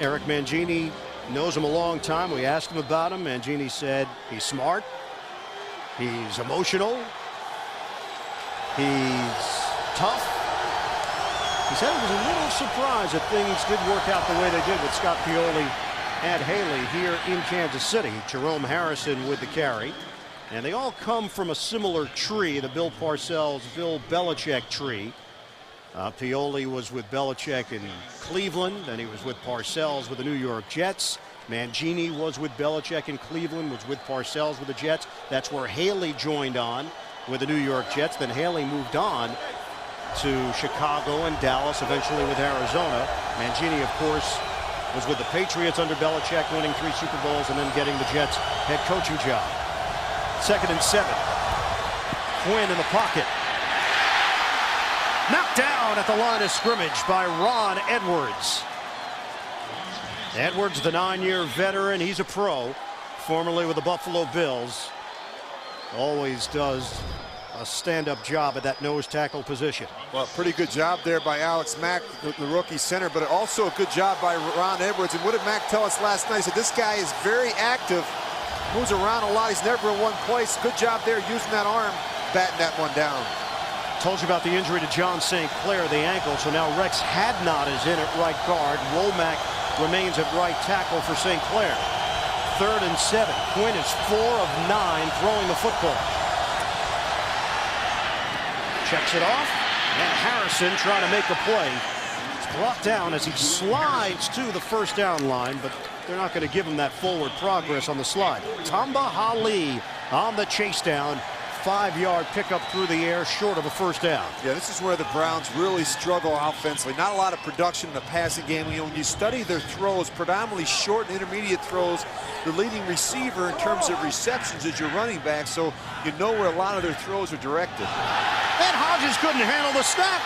Eric Mangini knows him a long time. We asked him about him. Mangini said he's smart, he's emotional, he's tough. He said he was a little surprised that things did work out the way they did with Scott Pioli and Haley here in Kansas City. Jerome Harrison with the carry. And they all come from a similar tree, the Bill Parcells, Bill Belichick tree. Pioli was with Belichick in Cleveland, and he was with Parcells with the New York Jets. Mangini was with Belichick in Cleveland, was with Parcells with the Jets. That's where Haley joined on with the New York Jets. Then Haley moved on to Chicago and Dallas, eventually with Arizona. Mangini, of course, was with the Patriots under Belichick, winning 3 Super Bowls and then getting the Jets head coaching job. 2nd and 7. Quinn in the pocket. Knocked down at the line of scrimmage by Ron Edwards. Edwards, the 9-year veteran, he's a pro, formerly with the Buffalo Bills. Always does a stand-up job at that nose tackle position. Well, pretty good job there by Alex Mack, the rookie center, but also a good job by Ron Edwards. And what did Mack tell us last night? He said this guy is very active, moves around a lot. He's never in one place. Good job there using that arm, batting that one down. Told you about the injury to John St. Clair, the ankle. So now Rex Hadnot is in at right guard. Womack remains at right tackle for St. Clair. 3rd and 7. Quinn is 4 of 9 throwing the football. Checks it off, and Harrison trying to make a play. It's brought down as he slides to the first down line, but they're not going to give him that forward progress on the slide. Tamba Hali on the chase down. 5-yard pickup through the air, short of a first down. Yeah, this is where the Browns really struggle offensively. Not a lot of production in the passing game. You know, when you study their throws, predominantly short and intermediate throws, the leading receiver in terms of receptions is your running back, so you know where a lot of their throws are directed. And Hodges couldn't handle the snap.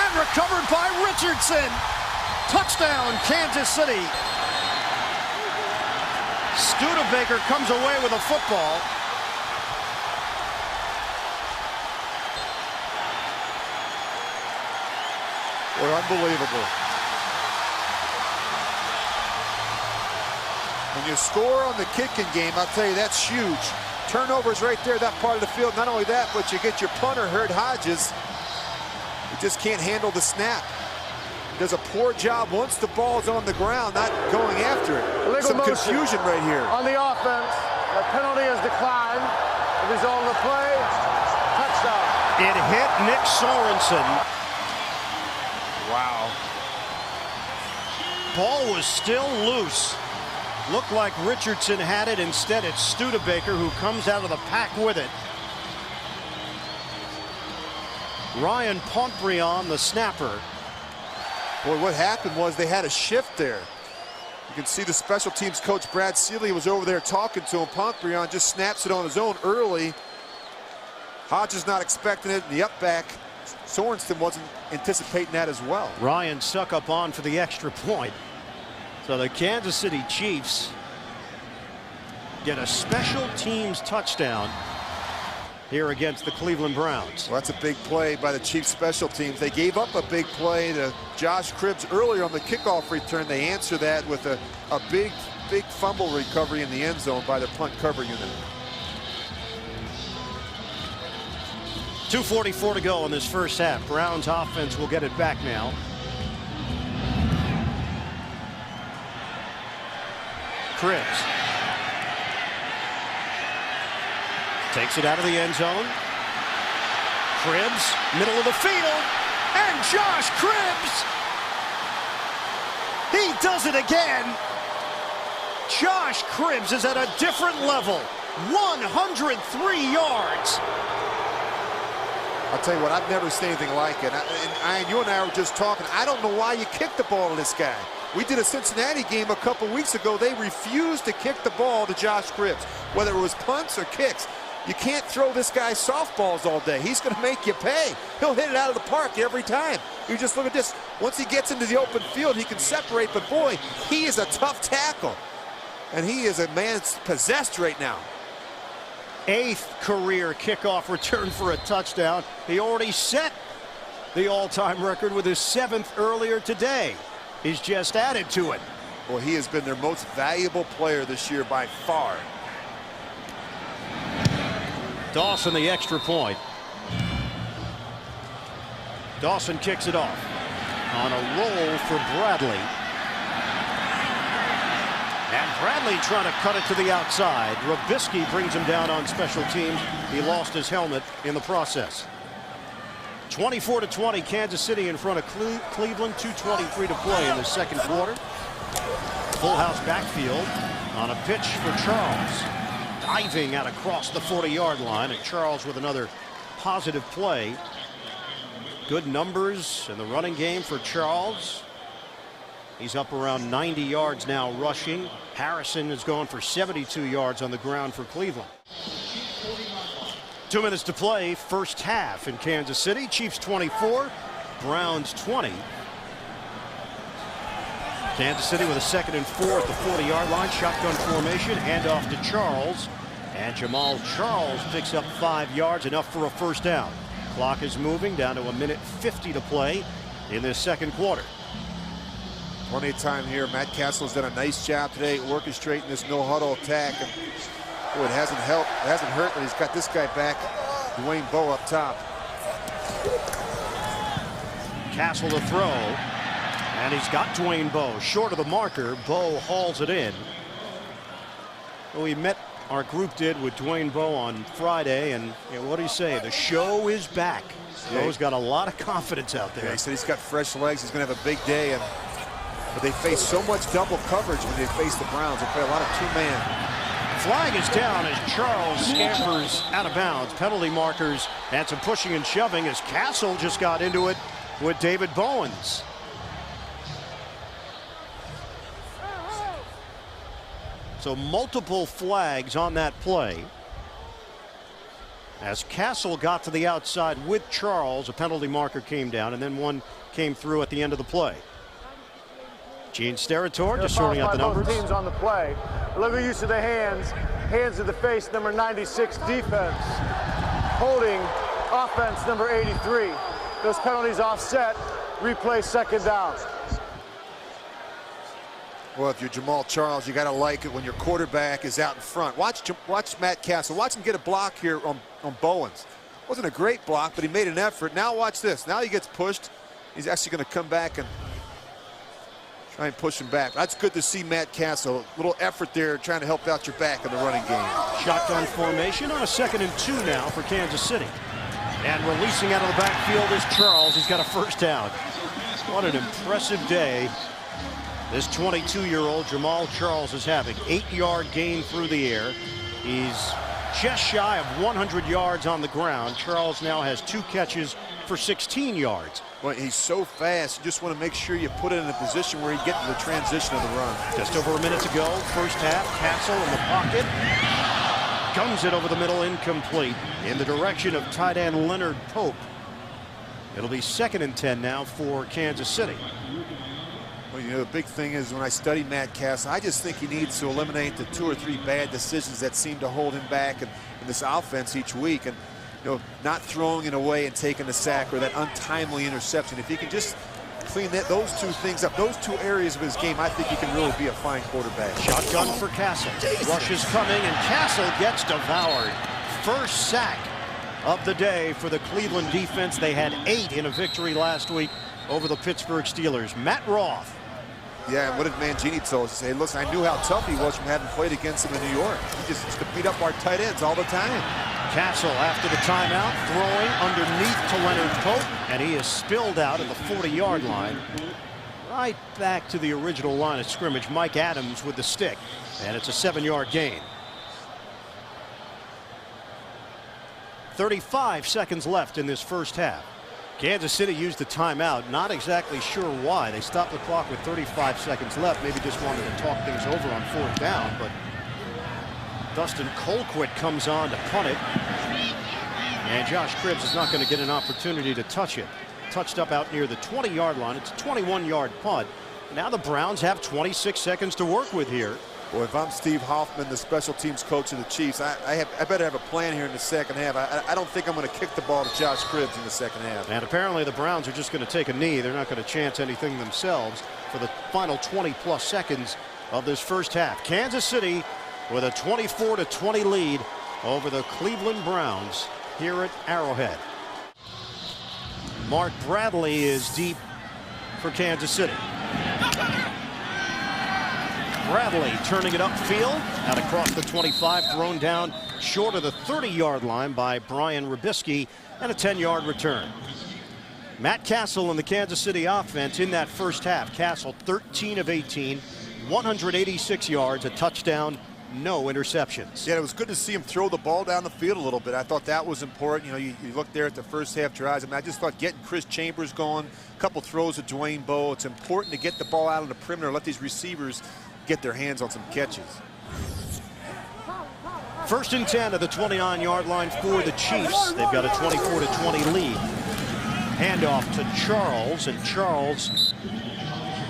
And recovered by Richardson. Touchdown, Kansas City. Studebaker comes away with a football. Well, unbelievable. When you score on the kicking game, I'll tell you, that's huge. Turnovers right there, that part of the field. Not only that, but you get your punter, Hurt Hodges. He just can't handle the snap. Does a poor job once the ball's on the ground, not going after it. Illegal Some motion confusion right here. on the offense. The penalty is declined. The result of the play, touchdown. It hit Nick Sorensen. Wow. Ball was still loose. Looked like Richardson had it. Instead, it's Studebaker who comes out of the pack with it. Ryan Pontbriand, the snapper. Boy, what happened was they had a shift there. You can see the special teams coach, Brad Seeley, was over there talking to him. Pontbriand just snaps it on his own early. Hodges not expecting it in the up back. Sorensen wasn't anticipating that as well. Ryan Suckup on for the extra point. So the Kansas City Chiefs get a special teams touchdown here against the Cleveland Browns. Well, that's a big play by the Chiefs special teams. They gave up a big play to Josh Cribbs earlier on the kickoff return. They answer that with a big fumble recovery in the end zone by the punt cover unit. 2:44 to go in this first half. Browns offense will get it back now. Cribbs takes it out of the end zone. Cribbs, middle of the field, and Josh Cribbs, he does it again. Josh Cribbs is at a different level. 103 yards. I'll tell you what, I've never seen anything like it. And you and I were just talking. I don't know why you kick the ball to this guy. We did a Cincinnati game a couple weeks ago. They refused to kick the ball to Josh Cribbs, whether it was punts or kicks. You can't throw this guy softballs all day. He's going to make you pay. He'll hit it out of the park every time. You just look at this. Once he gets into the open field, he can separate. But, boy, he is a tough tackle. And he is a man that's possessed right now. 8th career kickoff return for a touchdown. He already set the all-time record with his 7th earlier today. He's just added to it. Well, he has been their most valuable player this year by far. Dawson the extra point. Dawson kicks it off on a roll for Bradley. And Bradley trying to cut it to the outside. Robisky brings him down on special teams. He lost his helmet in the process. 24-20, Kansas City in front of Cleveland. 2:23 to play in the second quarter. Full house backfield on a pitch for Charles. Diving out across the 40-yard line, and Charles with another positive play. Good numbers in the running game for Charles. He's up around 90 yards now rushing. Harrison has gone for 72 yards on the ground for Cleveland. 2 minutes to play, first half in Kansas City. Chiefs 24, Browns 20. Kansas City with a 2nd and 4 at the 40-yard line. Shotgun formation, handoff to Charles. And Jamal Charles picks up 5 yards, enough for a first down. Clock is moving down to 1:50 to play in this second quarter. Plenty of time here. Matt Castle's done a nice job today orchestrating this no-huddle attack. And boy, it hasn't helped. It hasn't hurt, but he's got this guy back, Dwayne Bowe, up top. Castle to throw. And he's got Dwayne Bowe short of the marker. Bowe hauls it in. Well, our group did with Dwayne Bowe on Friday, and what did he say? The show is back. Yeah. Bowe's got a lot of confidence out there. Yeah, he said he's got fresh legs. He's going to have a big day. But they face so much double coverage when they face the Browns. They play a lot of two-man. Flag is down as Charles scampers out of bounds. Penalty markers and some pushing and shoving as Castle just got into it with David Bowens. So multiple flags on that play. As Castle got to the outside with Charles, a penalty marker came down, and then one came through at the end of the play. Gene Steratore just sorting out the numbers. Both teams on the play. Illegal use of the hands. Hands to the face, number 96, defense. Holding, offense, number 83. Those penalties offset. Replay, second down. Well, if you're Jamal Charles, you got to like it when your quarterback is out in front. Watch Matt Castle. Watch him get a block here on Bowens. Wasn't a great block, but he made an effort. Now watch this. Now he gets pushed. He's actually going to come back and try and push him back. That's good to see Matt Castle. A little effort there trying to help out your back in the running game. Shotgun formation on a 2nd and 2 now for Kansas City. And releasing out of the backfield is Charles. He's got a first down. What an impressive day this 22-year-old Jamal Charles is having. 8-yard gain through the air. He's just shy of 100 yards on the ground. Charles now has 2 catches for 16 yards. Well, he's so fast. You just want to make sure you put it in a position where you get to the transition of the run. Just over a minute to go. First half. Castle in the pocket. Guns it over the middle, incomplete. In the direction of tight end Leonard Pope. It'll be 2nd and 10 now for Kansas City. Well, you know, the big thing is when I study Matt Castle, I just think he needs to eliminate the 2 or 3 bad decisions that seem to hold him back in this offense each week. And, you know, not throwing it away and taking the sack or that untimely interception. If he can just clean those 2 things up, those 2 areas of his game, I think he can really be a fine quarterback. Shotgun for Castle. Rush is coming, and Castle gets devoured. First sack of the day for the Cleveland defense. They had 8 in a victory last week over the Pittsburgh Steelers. Matt Roth. Yeah, and what did Mangini tell us? He said, listen, I knew how tough he was from having played against him in New York. He just used to beat up our tight ends all the time. Castle after the timeout, throwing underneath to Leonard Pope, and he is spilled out at the 40-yard line. Right back to the original line of scrimmage. Mike Adams with the stick, and it's a 7-yard gain. 35 seconds left in this first half. Kansas City used the timeout. Not exactly sure why. They stopped the clock with 35 seconds left. Maybe just wanted to talk things over on 4th down, but Dustin Colquitt comes on to punt it. And Josh Cribbs is not going to get an opportunity to touch it. Touched up out near the 20-yard line. It's a 21-yard punt. Now the Browns have 26 seconds to work with here. Well, if I'm Steve Hoffman, the special teams coach of the Chiefs, I better have a plan here in the second half. I don't think I'm going to kick the ball to Josh Cribbs in the second half. And apparently the Browns are just going to take a knee. They're not going to chance anything themselves for the final 20-plus seconds of this first half. Kansas City with a 24-20 lead over the Cleveland Browns here at Arrowhead. Mark Bradley is deep for Kansas City. Bradley turning it upfield, out across the 25, thrown down short of the 30-yard line by Brian Rubisky, and a 10-yard return. Matt Castle in the Kansas City offense in that first half. Castle 13 of 18, 186 yards, a touchdown, no interceptions. Yeah, it was good to see him throw the ball down the field a little bit. I thought that was important. You know, you look there at the first half drives. I mean, I just thought getting Chris Chambers going, a couple throws to Dwayne Bowe. It's important to get the ball out on the perimeter, let these receivers get their hands on some catches. 1st and 10 at the 29-yard line for the Chiefs. They've got a 24-20 lead. Handoff to Charles, and Charles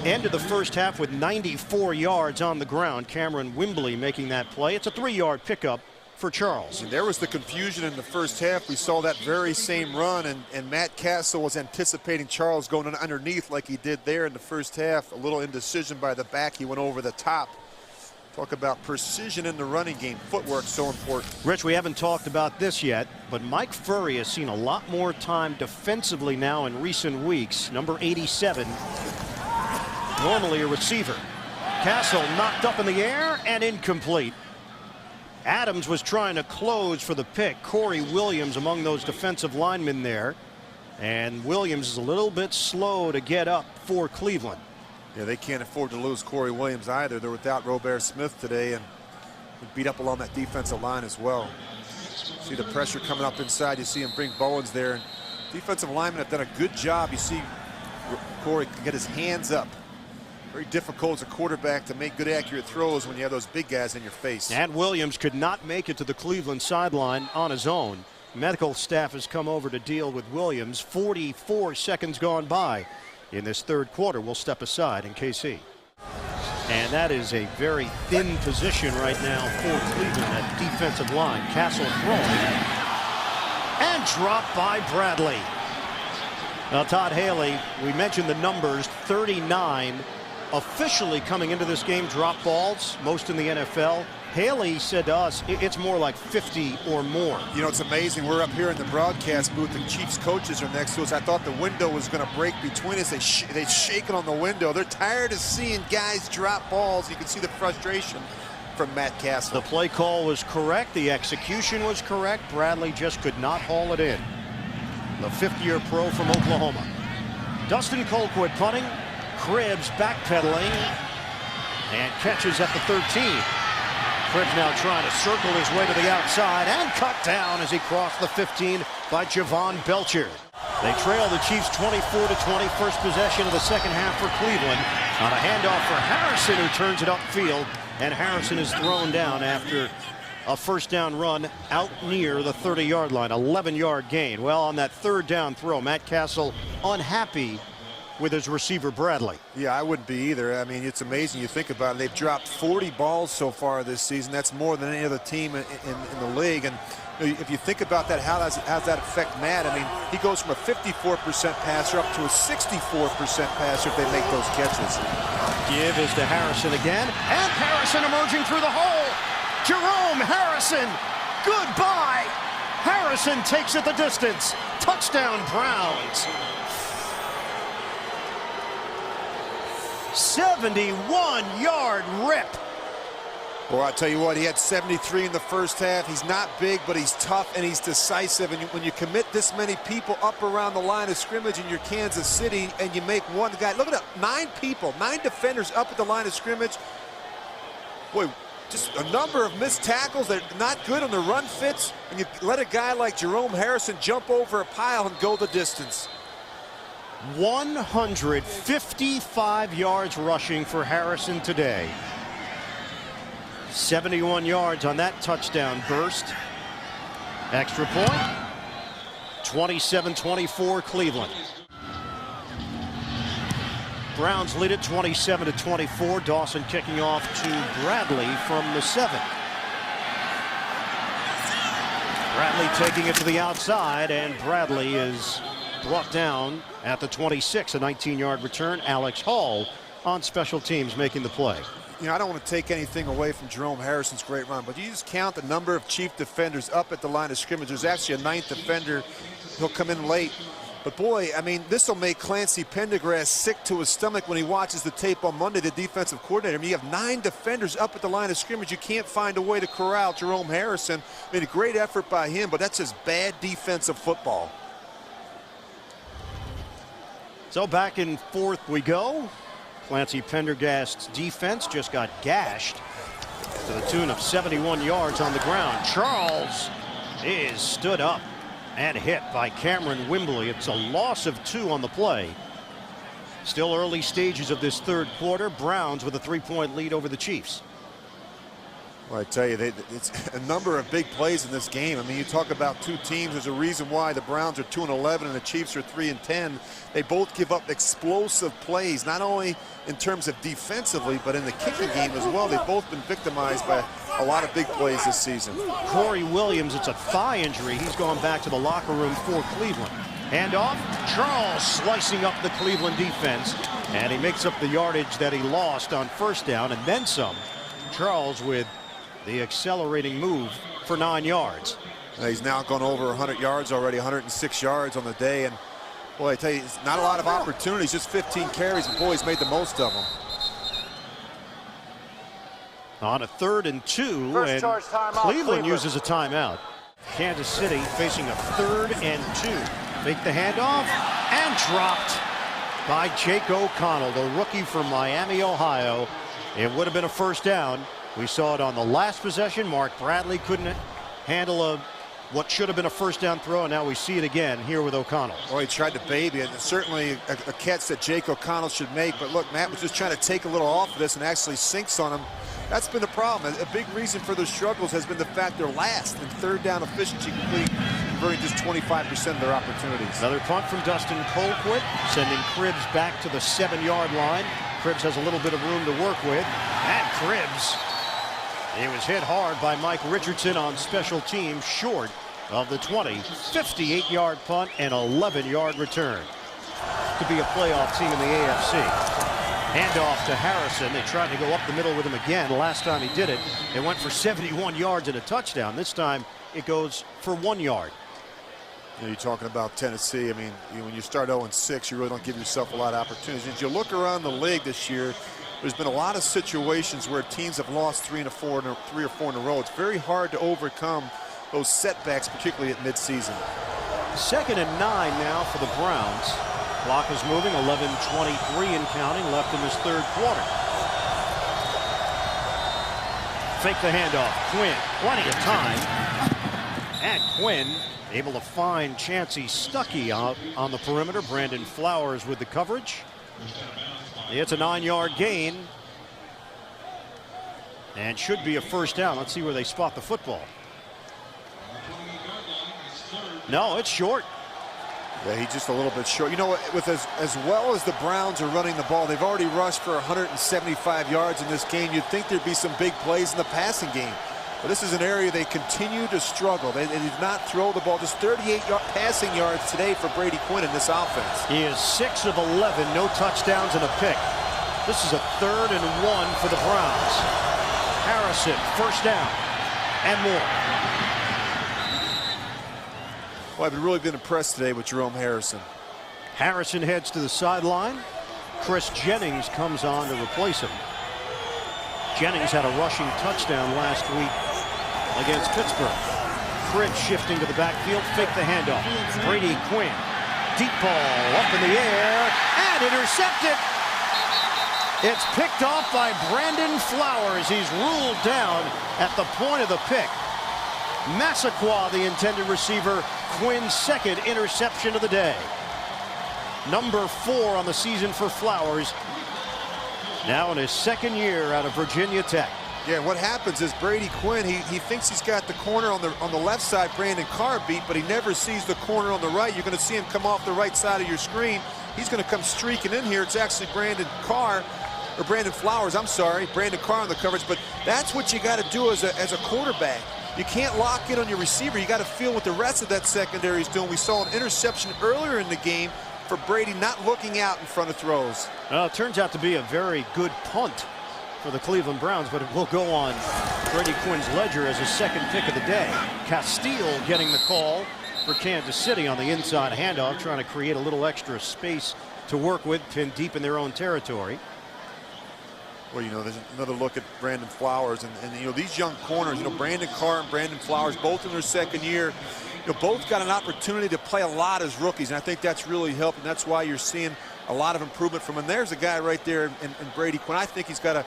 ended the first half with 94 yards on the ground. Cameron Wimbley making that play. It's a 3-yard pickup for Charles. And there was the confusion in the first half. We saw that very same run, and Matt Castle was anticipating Charles going underneath like he did there in the first half. A little indecision by the back. He went over the top. Talk about precision in the running game. Footwork so important. Rich, we haven't talked about this yet, but Mike Furry has seen a lot more time defensively now in recent weeks. Number 87, normally a receiver. Castle knocked up in the air and incomplete. Adams was trying to close for the pick. Corey Williams among those defensive linemen there. And Williams is a little bit slow to get up for Cleveland. Yeah, they can't afford to lose Corey Williams either. They're without Robert Smith today, and beat up along that defensive line as well. See the pressure coming up inside. You see him bring Bowens there. And defensive linemen have done a good job. You see Corey can get his hands up. Very difficult as a quarterback to make good, accurate throws when you have those big guys in your face. And Williams could not make it to the Cleveland sideline on his own. Medical staff has come over to deal with Williams. 44 seconds gone by in this third quarter. We'll step aside in KC. And that is a very thin position right now for Cleveland at defensive line. Castle throwing and dropped by Bradley. Now Todd Haley, we mentioned the numbers, 39 officially coming into this game drop balls, most in the NFL. Haley said to us it's more like 50 or more. You know, it's amazing. We're up here in the broadcast booth. The Chiefs coaches are next to us. I thought the window was going to break between us. They shake it on the window. They're tired of seeing guys drop balls. You can see the frustration from Matt Castle. The play call was correct. The execution was correct. Bradley just could not haul it in. The fifth-year pro from Oklahoma. Dustin Colquitt punting. Cribbs backpedaling and catches at the 13. Cribbs now trying to circle his way to the outside and cut down as he crossed the 15 by Javon Belcher. They trail the Chiefs 24-20, first possession of the second half for Cleveland on a handoff for Harrison, who turns it upfield, and Harrison is thrown down after a first down run out near the 30-yard line. 11-yard gain. Well, on that third down throw, Matt Castle unhappy with his receiver Bradley. Yeah, I wouldn't be either. I mean, it's amazing. You think about it. They've dropped 40 balls so far this season. That's more than any other team in the league. And if you think about that, how does that affect Matt? I mean, he goes from a 54% passer up to a 64% passer if they make those catches. Give is to Harrison again, and Harrison emerging through the hole. Jerome Harrison, goodbye. Harrison takes it the distance. Touchdown Browns. 71-yard rip. Well, I'll tell you what, he had 73 in the first half. He's not big, but he's tough and he's decisive. And when you commit this many people up around the line of scrimmage in your Kansas City and you make one guy, look at that, 9 people, 9 defenders up at the line of scrimmage. Boy, just a number of missed tackles. They're not good on the run fits. And you let a guy like Jerome Harrison jump over a pile and go the distance. 155 yards rushing for Harrison today. 71 yards on that touchdown burst. Extra point. 27-24 Cleveland. Browns lead it 27-24. Dawson kicking off to Bradley from the 7. Bradley taking it to the outside, and Bradley is brought down at the 26. A 19-yard return. Alex Hall on special teams making the play. You know, I don't want to take anything away from Jerome Harrison's great run, but you just count the number of Chief defenders up at the line of scrimmage. There's actually a 9th defender. He'll come in late. But boy, I mean, this will make Clancy Pendergrass sick to his stomach when he watches the tape on Monday, the defensive coordinator. I mean, you have 9 defenders up at the line of scrimmage. You can't find a way to corral Jerome Harrison. I mean, a great effort by him, but that's just bad defensive football. So back and forth we go. Clancy Pendergast's defense just got gashed to the tune of 71 yards on the ground. Charles is stood up and hit by Cameron Wimbley. It's a loss of 2 on the play. Still early stages of this third quarter. Browns with a 3-point lead over the Chiefs. Well, I tell you, it's a number of big plays in this game. I mean, you talk about 2 teams. There's a reason why the Browns are 2-11 and the Chiefs are 3-10. They both give up explosive plays, not only in terms of defensively, but in the kicking game as well. They've both been victimized by a lot of big plays this season. Corey Williams, it's a thigh injury. He's gone back to the locker room for Cleveland. Handoff, Charles slicing up the Cleveland defense, and he makes up the yardage that he lost on first down and then some. Charles with the accelerating move for 9 yards. He's now gone over 100 yards already, 106 yards on the day. And boy, I tell you, it's not a lot of opportunities, just 15 carries, and boy, he's made the most of them. On a 3rd and 2, First and charge timeout, Cleveland Cleveland. uses a timeout. Kansas City facing a 3rd and 2. Fake the handoff and dropped by Jake O'Connell, the rookie from Miami, Ohio. It would have been a first down. We saw it on the last possession. Mark Bradley couldn't handle what should have been a first down throw, and now we see it again here with O'Connell. Well, he tried to baby it. It's certainly a catch that Jake O'Connell should make. But look, Matt was just trying to take a little off of this and actually sinks on him. That's been the problem. A big reason for their struggles has been the fact they're last in third down efficiency, converting just 25% of their opportunities. Another punt from Dustin Colquitt, sending Cribbs back to the 7-yard line. Cribbs has a little bit of room to work with. And Cribbs, he was hit hard by Mike Richardson on special teams, short of the 20. 58-yard punt and 11-yard return. To be a playoff team in the AFC. Handoff to Harrison. They tried to go up the middle with him again. Last time he did it, it went for 71 yards and a touchdown. This time it goes for 1 yard. You're talking about Tennessee. I mean, when you start 0-6, you really don't give yourself a lot of opportunities. As you look around the league this year, there's been a lot of situations where teams have lost 3 or 4 in a row. It's very hard to overcome those setbacks, particularly at midseason. 2nd and 9 now for the Browns. Clock is moving, 11:23 and counting left in this 3rd quarter. Fake the handoff. Quinn, plenty of time. And Quinn able to find Chancey Stuckey out on the perimeter. Brandon Flowers with the coverage. It's a 9-yard gain. And should be a first down. Let's see where they spot the football. No, it's short. Yeah, he's just a little bit short. You know what, with as well as the Browns are running the ball, they've already rushed for 175 yards in this game. You'd think there'd be some big plays in the passing game. But this is an area they continue to struggle. They did not throw the ball. Just 38 passing yards today for Brady Quinn in this offense. He is 6 of 11, no touchdowns and a pick. This is a 3rd and 1 for the Browns. Harrison, first down and more. Well, I've really been impressed today with Jerome Harrison. Harrison heads to the sideline. Chris Jennings comes on to replace him. Jennings had a rushing touchdown last week against Pittsburgh. Cribbs shifting to the backfield, fake the handoff. Brady Quinn, deep ball up in the air and intercepted. It's picked off by Brandon Flowers. He's ruled down at the point of the pick. Massaquoi, the intended receiver, Quinn's 2nd interception of the day. Number 4 on the season for Flowers. Now in his 2nd year out of Virginia Tech. Yeah, what happens is Brady Quinn, he thinks he's got the corner on the left side, Brandon Carr beat, but he never sees the corner on the right. You're going to see him come off the right side of your screen. He's going to come streaking in here. It's actually Brandon Flowers, I'm sorry, Brandon Carr on the coverage, but that's what you got to do as a quarterback. You can't lock in on your receiver. You got to feel what the rest of that secondary is doing. We saw an interception earlier in the game for Brady not looking out in front of throws. Well, it turns out to be a very good punt for the Cleveland Browns, but it will go on Brady Quinn's ledger as his 2nd pick of the day. Castile getting the call for Kansas City on the inside handoff, trying to create a little extra space to work with, pinned deep in their own territory. Well, you know, there's another look at Brandon Flowers, and you know, these young corners, you know, Brandon Carr and Brandon Flowers, both in their 2nd year, you know, both got an opportunity to play a lot as rookies, and I think that's really helped, and that's why you're seeing a lot of improvement from him. There's a guy right there in Brady Quinn. I think he's got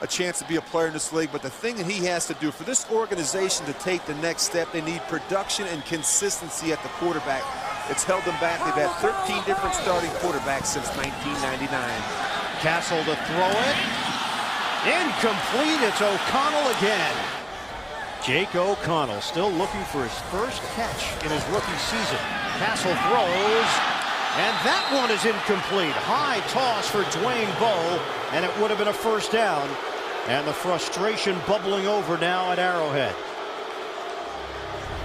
a chance to be a player in this league, but the thing that he has to do for this organization to take the next step, they need production and consistency at the quarterback. It's held them back. They've had 13 different starting quarterbacks since 1999. Castle to throw it. Incomplete. It's O'Connell again. Jake O'Connell still looking for his first catch in his rookie season. Castle throws, and that one is incomplete. High toss for Dwayne Bowe, and it would have been a first down. And the frustration bubbling over now at Arrowhead.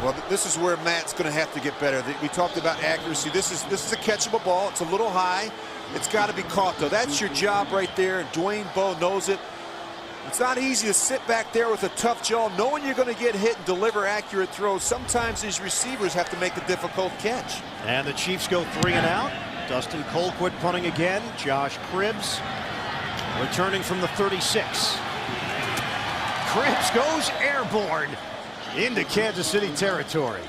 Well, this is where Matt's going to have to get better. We talked about accuracy. This is a catchable ball. It's a little high. It's got to be caught, though. That's your job right there, and Dwayne Bowe knows it. It's not easy to sit back there with a tough jaw, knowing you're going to get hit and deliver accurate throws. Sometimes these receivers have to make the difficult catch. And the Chiefs go 3 and out. Dustin Colquitt punting again. Josh Cribbs returning from the 36. Cribbs goes airborne into Kansas City territory.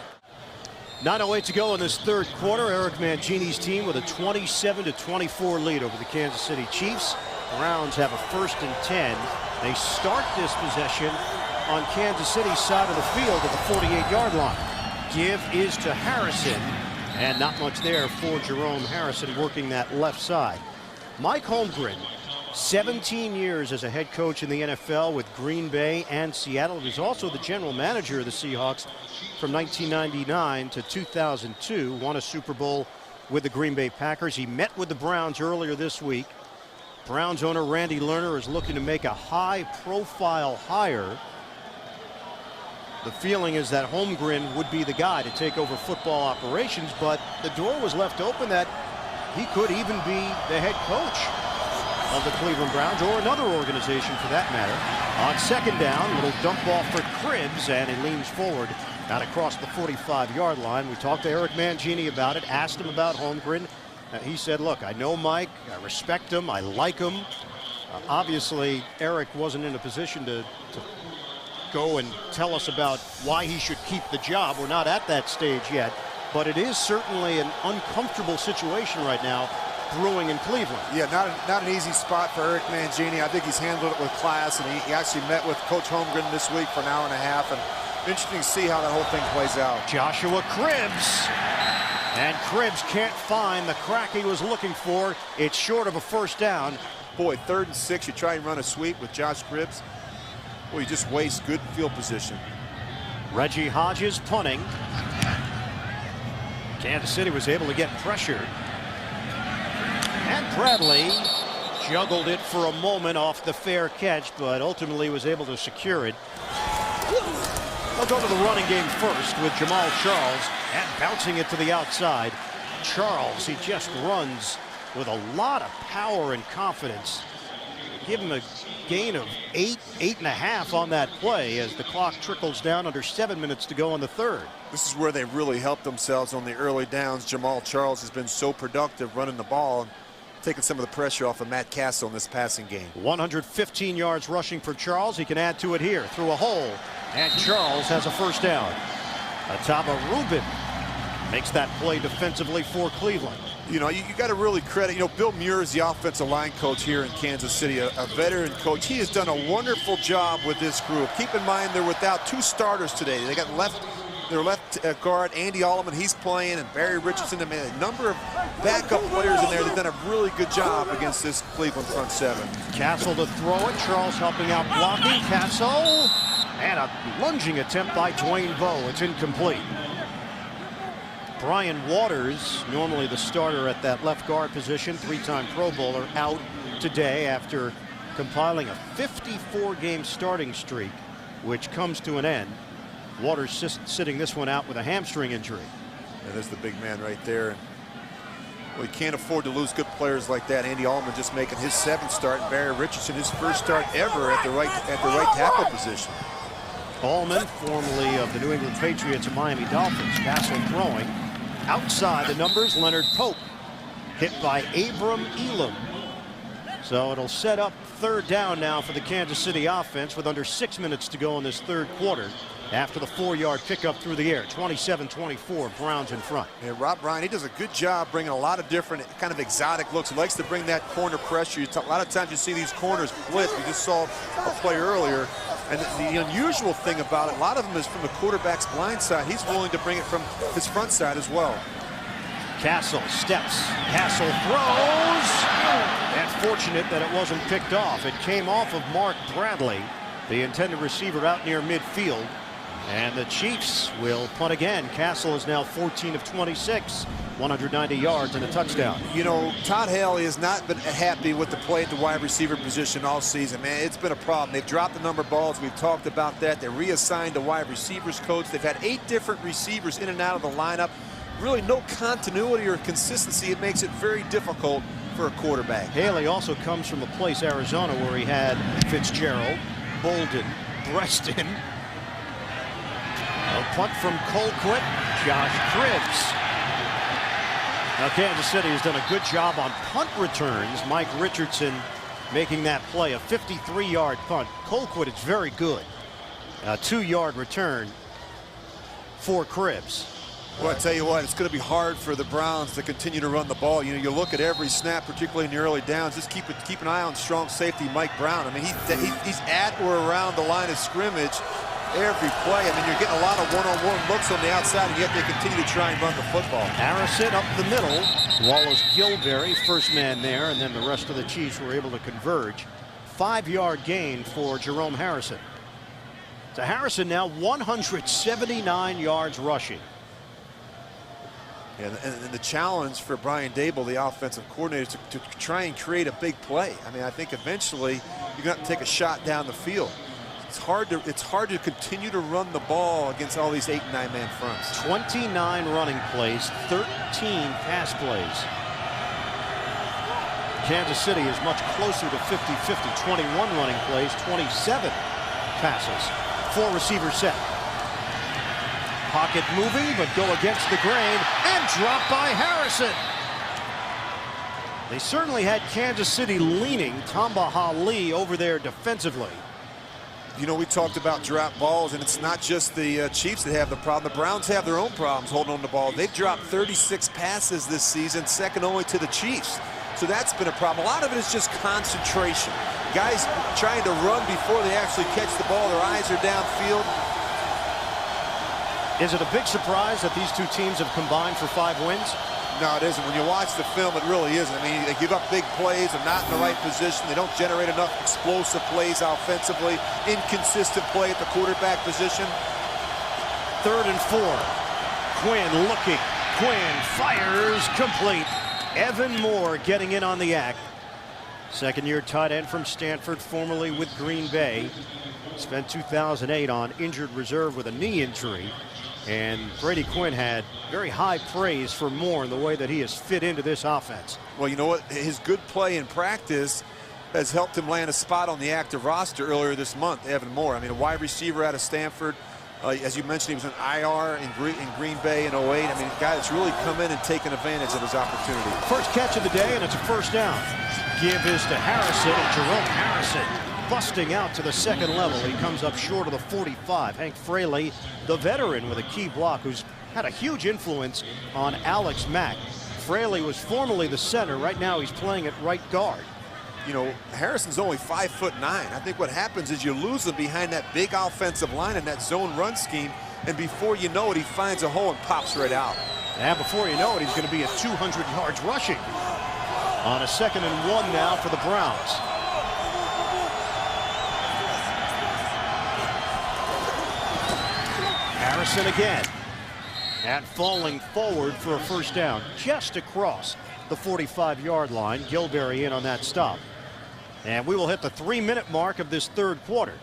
9:08 to go in this third quarter. Eric Mangini's team with a 27-24 lead over the Kansas City Chiefs. Browns have a 1st and 10. They start this possession on Kansas City's side of the field at the 48-yard line. Give is to Harrison, and not much there for Jerome Harrison working that left side. Mike Holmgren, 17 years as a head coach in the NFL with Green Bay and Seattle. He was also the general manager of the Seahawks from 1999 to 2002. Won a Super Bowl with the Green Bay Packers. He met with the Browns earlier this week. Browns owner Randy Lerner is looking to make a high-profile hire. The feeling is that Holmgren would be the guy to take over football operations, but the door was left open that he could even be the head coach of the Cleveland Browns, or another organization for that matter. On 2nd down, little dump ball for Cribbs, and he leans forward out across the 45-yard line. We talked to Eric Mangini about it, asked him about Holmgren. He said, look, I know Mike, I respect him, I like him. Obviously, Eric wasn't in a position to go and tell us about why he should keep the job. We're not at that stage yet, but it is certainly an uncomfortable situation right now brewing in Cleveland. Yeah, not an easy spot for Eric Mangini. I think he's handled it with class, and he actually met with Coach Holmgren this week for an hour and a half, and interesting to see how that whole thing plays out. Joshua Cribbs. And Cribbs can't find the crack he was looking for. It's short of a 1st down. Boy, 3rd and 6, you try and run a sweep with Josh Cribbs. Boy, you just waste good field position. Reggie Hodges punting. Kansas City was able to get pressured. And Bradley juggled it for a moment off the fair catch, but ultimately was able to secure it. They'll go to the running game first with Jamal Charles, and bouncing it to the outside. Charles, he just runs with a lot of power and confidence. Give him a gain of 8.5 on that play as the clock trickles down under 7 minutes to go in the 3rd. This is where they really helped themselves on the early downs. Jamal Charles has been so productive running the ball, taking some of the pressure off of Matt Castle in this passing game. 115 yards rushing for Charles. He can add to it here through a hole. And Charles has a 1st down. Ataba Rubin makes that play defensively for Cleveland. You know, you got to really credit, Bill Muir is the offensive line coach here in Kansas City, a veteran coach. He has done a wonderful job with this group. Keep in mind they're without 2 starters today. They got their left guard, Andy Allman, he's playing, and Barry Richardson. I mean, a number of backup players in there. They've done a really good job against this Cleveland front 7. Castle to throw it. Charles helping out blocking. Castle. And a lunging attempt by Dwayne Bowe. It's incomplete. Brian Waters, normally the starter at that left guard position, 3-time Pro Bowler, out today after compiling a 54-game starting streak, which comes to an end. Waters sitting this one out with a hamstring injury. And there's the big man right there. Well, you can't afford to lose good players like that. Andy Allman just making his 7th start, and Barry Richardson his 1st start ever at the right tackle position. Allman, formerly of the New England Patriots and Miami Dolphins. Castle throwing. Outside the numbers, Leonard Pope hit by Abram Elam. So it'll set up 3rd down now for the Kansas City offense with under 6 minutes to go in this 3rd quarter after the 4-yard pickup through the air. 27-24, Browns in front. And Rob Ryan, he does a good job bringing a lot of different kind of exotic looks. He likes to bring that corner pressure. A lot of times you see these corners blitz. We just saw a play earlier. And the unusual thing about it, a lot of them is from the quarterback's blind side. He's willing to bring it from his front side as well. Castle steps. Castle throws. And fortunate that it wasn't picked off. It came off of Mark Bradley, the intended receiver out near midfield. And the Chiefs will punt again. Castle is now 14 of 26, 190 yards and a touchdown. You know, Todd Haley has not been happy with the play at the wide receiver position all season, man. It's been a problem. They've dropped the number of balls. We've talked about that. They reassigned the wide receivers coach. They've had 8 different receivers in and out of the lineup. Really no continuity or consistency. It makes it very difficult for a quarterback. Haley also comes from a place, Arizona, where he had Fitzgerald, Bolden, Preston. A punt from Colquitt, Josh Cribbs. Now Kansas City has done a good job on punt returns. Mike Richardson making that play, a 53-yard punt. Colquitt is very good. A 2-yard return for Cribbs. Well, I tell you what, it's going to be hard for the Browns to continue to run the ball. You know, you look at every snap, particularly in the early downs. Just keep an eye on strong safety Mike Brown. I mean, he's at or around the line of scrimmage every play. I mean, you're getting a lot of one-on-one looks on the outside, and yet they continue to try and run the football. Harrison up the middle. Wallace Gilberry, first man there, and then the rest of the Chiefs were able to converge. 5-yard gain for Jerome Harrison. So Harrison now 179 yards rushing. And the challenge for Brian Dable, the offensive coordinator, to try and create a big play. I mean, I think eventually you're going to take a shot down the field. It's hard to continue to run the ball against all these 8- and 9-man fronts. 29 running plays, 13 pass plays. Kansas City is much closer to 50-50. 21 running plays, 27 passes. 4 receivers set. Pocket moving, but go against the grain and dropped by Harrison. They certainly had Kansas City leaning. Tamba Hali over there defensively. You know, we talked about drop balls, and it's not just the Chiefs that have the problem. The Browns have their own problems holding on to the ball. They've dropped 36 passes this season, second only to the Chiefs. So that's been a problem. A lot of it is just concentration. Guys trying to run before they actually catch the ball. Their eyes are downfield. Is it a big surprise that these two teams have combined for 5 wins? No, it isn't. When you watch the film, it really isn't. I mean, they give up big plays. They're not in the right position. They don't generate enough explosive plays offensively. Inconsistent play at the quarterback position. 3rd and 4. Quinn looking. Quinn fires complete. Evan Moore getting in on the act. Second-year tight end from Stanford, formerly with Green Bay. Spent 2008 on injured reserve with a knee injury. And Brady Quinn had very high praise for Moore in the way that he has fit into this offense. Well, you know what? His good play in practice has helped him land a spot on the active roster earlier this month, Evan Moore. I mean, a wide receiver out of Stanford. As you mentioned, he was an IR in Green Bay in 08. I mean, a guy that's really come in and taken advantage of his opportunity. First catch of the day, and it's a first down. Give is to Harrison, and Jerome Harrison busting out to the second level. He comes up short of the 45. Hank Fraley, the veteran, with a key block, who's had a huge influence on Alex Mack. Fraley was formerly the center. Right now he's playing at right guard. You know, Harrison's only 5'9". I think what happens is you lose him behind that big offensive line in that zone run scheme, and before you know it, he finds a hole and pops right out. And before you know it, he's going to be at 200 yards rushing. On a 2nd and 1 now for the Browns. Harrison again, and falling forward for a first down just across the 45-yard line. Gilberry in on that stop. And we will hit the 3-minute mark of this 3rd quarter.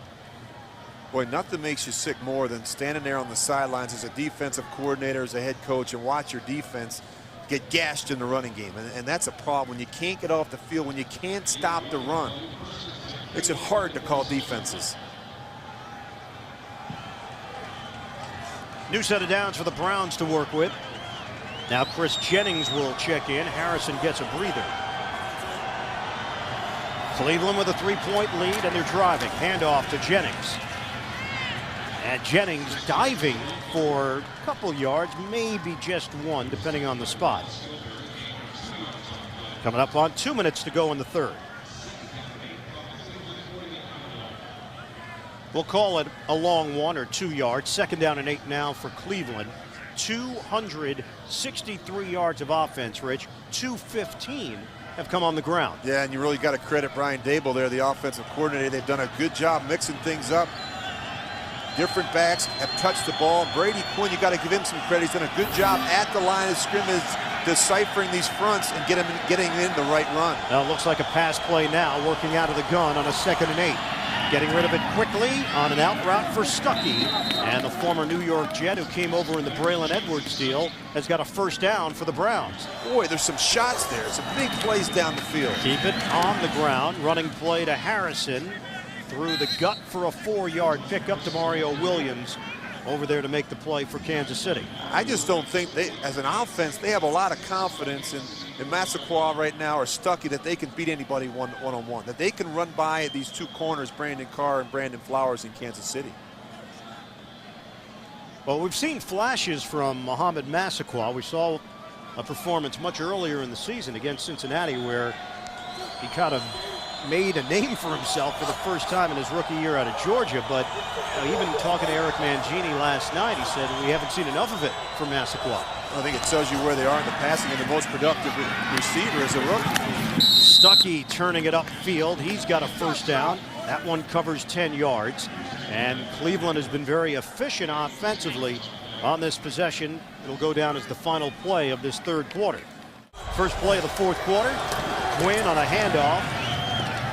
Boy, nothing makes you sick more than standing there on the sidelines as a defensive coordinator, as a head coach, and watch your defense get gashed in the running game. And that's a problem. When you can't get off the field, when you can't stop the run, makes it hard to call defenses. New set of downs for the Browns to work with. Now Chris Jennings will check in. Harrison gets a breather. Cleveland with a 3-point lead, and they're driving. Handoff to Jennings. And Jennings diving for a couple yards, maybe just 1, depending on the spot. Coming up on 2 minutes to go in the 3rd. We'll call it a long 1 or 2 yards. 2nd down and 8 now for Cleveland. 263 yards of offense, Rich. 215 have come on the ground. Yeah, and you really got to credit Brian Dable there, the offensive coordinator. They've done a good job mixing things up. different backs have touched the ball. Brady Quinn, you got to give him some credit. He's done a good job at the line of scrimmage, deciphering these fronts and getting in the right run. Now it looks like a pass play now, working out of the gun on a 2nd and 8. Getting rid of it quickly on an out route for Stuckey. And the former New York Jet who came over in the Braylon Edwards deal has got a first down for the Browns. Boy, there's some shots there. Some big plays down the field. Keep it on the ground. Running play to Harrison. Through the gut for a 4-yard pickup to Mario Williams over there to make the play for Kansas City. I just don't think they, as an offense, they have a lot of confidence in Massaquoi right now, or Stuckey, that they can beat anybody one-on-one, that they can run by these two corners, Brandon Carr and Brandon Flowers in Kansas City. Well, we've seen flashes from Mohamed Massaquoi. We saw a performance much earlier in the season against Cincinnati where he kind of made a name for himself for the first time in his rookie year out of Georgia. But even talking to Eric Mangini last night, he said we haven't seen enough of it from Massaquoi. I think it tells you where they are in the passing, and the most productive receiver is a rookie. Stuckey turning it upfield. He's got a first down. That one covers 10 yards. And Cleveland has been very efficient offensively on this possession. It'll go down as the final play of this 3rd quarter. First play of the 4th quarter. Quinn on a handoff.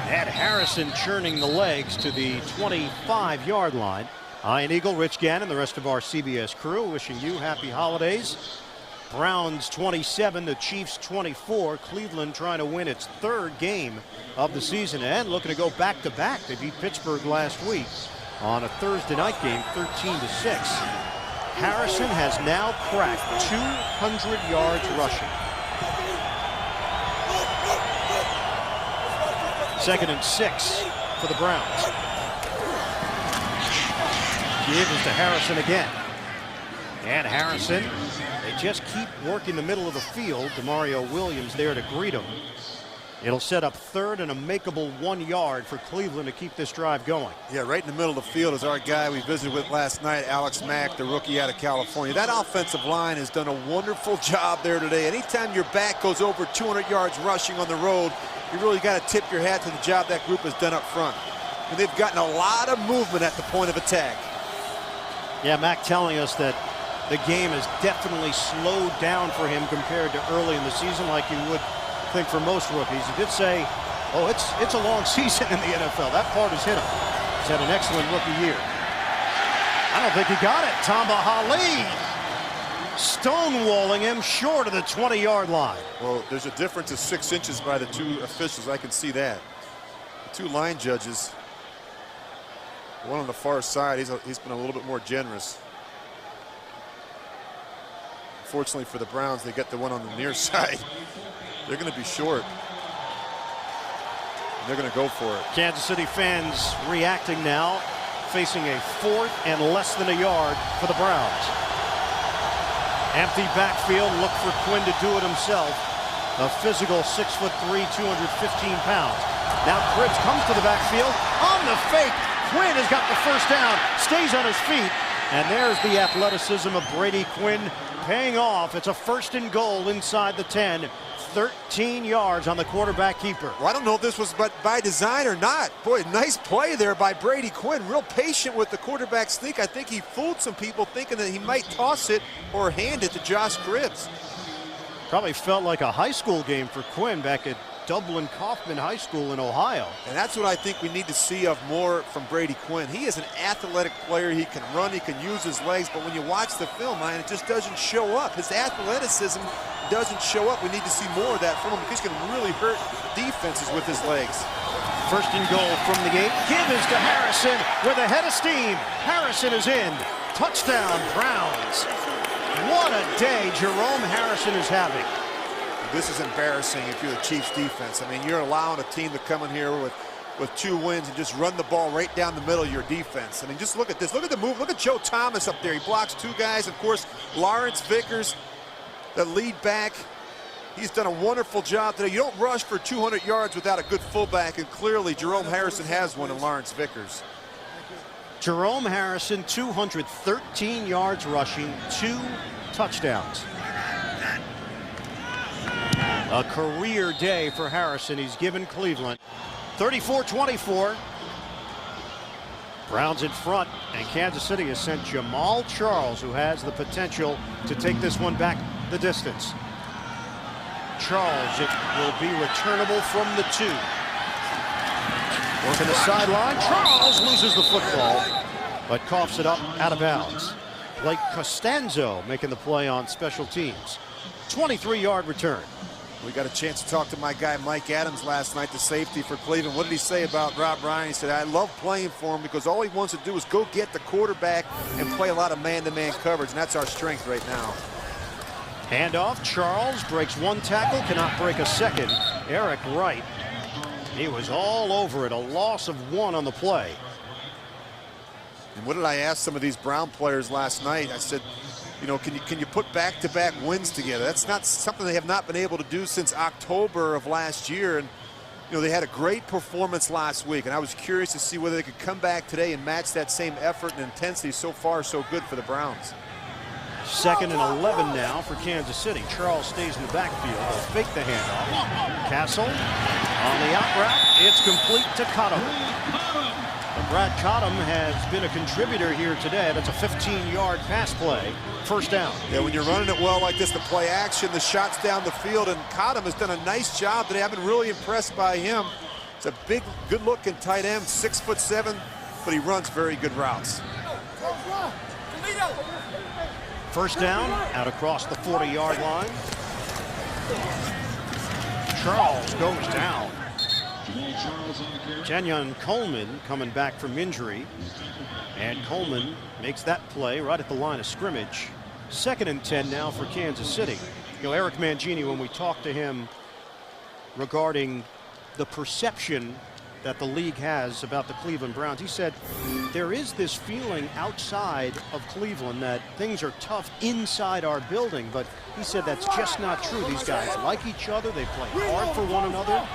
Ed Harrison churning the legs to the 25-yard line. Ian Eagle, Rich Gannon, the rest of our CBS crew wishing you happy holidays. Browns 27, the Chiefs 24. Cleveland trying to win its 3rd game of the season and looking to go back-to-back. They beat Pittsburgh last week on a Thursday night game, 13-6. Harrison has now cracked 200 yards rushing. 2nd and 6 for the Browns. Give is to Harrison again. And Harrison, they just keep working the middle of the field. DeMario Williams there to greet him. It'll set up 3rd and a makeable 1 yard for Cleveland to keep this drive going. Yeah, right in the middle of the field is our guy we visited with last night, Alex Mack, the rookie out of California. That offensive line has done a wonderful job there today. Anytime your back goes over 200 yards rushing on the road, you really got to tip your hat to the job that group has done up front. And they've gotten a lot of movement at the point of attack. Yeah, Mack telling us that the game has definitely slowed down for him compared to early in the season, like you would think for most rookies. He did say, oh, it's a long season in the NFL. That part has hit him. He's had an excellent rookie year. I don't think he got it. Tamba Hali stonewalling him short of the 20-yard line. Well, there's a difference of 6 inches by the two officials. I can see that. The two line judges, one on the far side, he's been a little bit more generous. Fortunately for the Browns, they get the one on the near side. They're going to be short. And they're going to go for it. Kansas City fans reacting now, facing a 4th and less than a yard for the Browns. Empty backfield, look for Quinn to do it himself. A physical 6'3", 215 pounds. Now Cribbs comes to the backfield on the fake. Quinn has got the first down, stays on his feet, and there's the athleticism of Brady Quinn paying off. It's a 1st and goal inside the 10. 13 yards on the quarterback keeper. Well, I don't know if this was by design or not. Boy, nice play there by Brady Quinn. Real patient with the quarterback sneak. I think he fooled some people thinking that he might toss it or hand it to Josh Cribbs. Probably felt like a high school game for Quinn back at Dublin Kaufman High School in Ohio. And that's what I think we need to see of more from Brady Quinn. He is an athletic player. He can run, he can use his legs, but when you watch the film, man, it just doesn't show up. His athleticism doesn't show up. We need to see more of that from him because he can really hurt defenses with his legs. 1st and goal from the gate. Give is to Harrison with a head of steam. Harrison is in. Touchdown, Browns. What a day Jerome Harrison is having. This is embarrassing if you're the Chiefs defense. I mean, you're allowing a team to come in here with 2 wins and just run the ball right down the middle of your defense. I mean, just look at this. Look at the move. Look at Joe Thomas up there. He blocks 2 guys. Of course, Lawrence Vickers, the lead back. He's done a wonderful job today. You don't rush for 200 yards without a good fullback, and clearly Jerome Harrison has one in Lawrence Vickers. Jerome Harrison, 213 yards rushing, 2 touchdowns. A career day for Harrison. He's given Cleveland 34-24. Browns in front, and Kansas City has sent Jamal Charles, who has the potential to take this one back the distance. Charles, it will be returnable from the 2. Working the sideline, Charles loses the football, but coughs it up out of bounds. Blake Costanzo making the play on special teams. 23-yard return. We got a chance to talk to my guy Mike Adams last night, the safety for Cleveland. What did he say about Rob Ryan? He said, I love playing for him because all he wants to do is go get the quarterback and play a lot of man-to-man coverage, and that's our strength right now. Handoff, Charles breaks one tackle, cannot break a second. Eric Wright, he was all over it, a loss of 1 on the play. And what did I ask some of these Brown players last night? I said, you know, can you put back-to-back wins together? That's not something they have not been able to do since October of last year. And, you know, they had a great performance last week, and I was curious to see whether they could come back today and match that same effort and intensity. So far, so good for the Browns. 2nd and 11 now for Kansas City. Charles stays in the backfield. They'll fake the handoff. Castle on the out route. It's complete to Cottom. But Brad Cottom has been a contributor here today. That's a 15-yard pass play. First down. Yeah, when you're running it well like this, the play action, the shots down the field, and Cottom has done a nice job today. I've been really impressed by him. It's a big, good-looking tight end, 6'7", but he runs very good routes. First down, out across the 40-yard line. Charles goes down. Kenyon Coleman coming back from injury. And Coleman makes that play right at the line of scrimmage. 2nd and 10 now for Kansas City. You know, Eric Mangini, when we talked to him regarding the perception that the league has about the Cleveland Browns, he said there is this feeling outside of Cleveland that things are tough inside our building, but he said that's just not true. These guys like each other. They play hard for one another.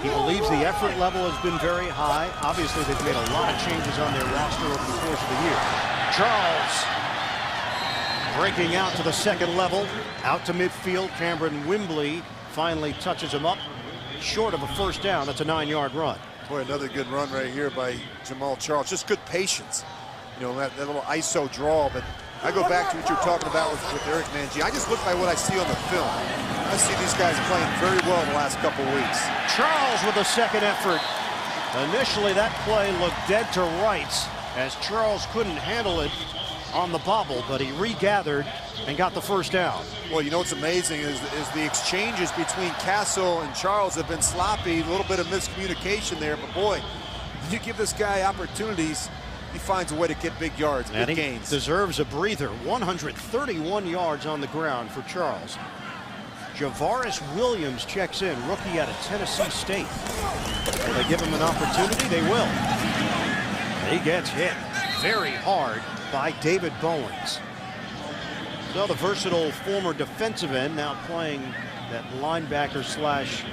He believes the effort level has been very high. Obviously, they've made a lot of changes on their roster over the course of the year. Charles breaking out to the 2nd level, out to midfield. Cameron Wimbley finally touches him up. Short of a first down. That's a 9-yard run. Boy, another good run right here by Jamal Charles. Just good patience. You know, that little ISO draw. But I go back to what you were talking about with Eric Mangini. I just look by what I see on the film. I see these guys playing very well the last couple weeks. Charles with a 2nd effort. Initially, that play looked dead to rights as Charles couldn't handle it on the bobble, but he regathered and got the first down. Well, you know what's amazing is the exchanges between Castle and Charles have been sloppy, a little bit of miscommunication there, but boy, you give this guy opportunities, he finds a way to get big yards, and big he gains. Deserves a breather. 131 yards on the ground for Charles. Javaris Williams checks in, rookie out of Tennessee State. Will they give him an opportunity? They will. He gets hit very hard by David Bowens. So the versatile former defensive end now playing that linebacker slash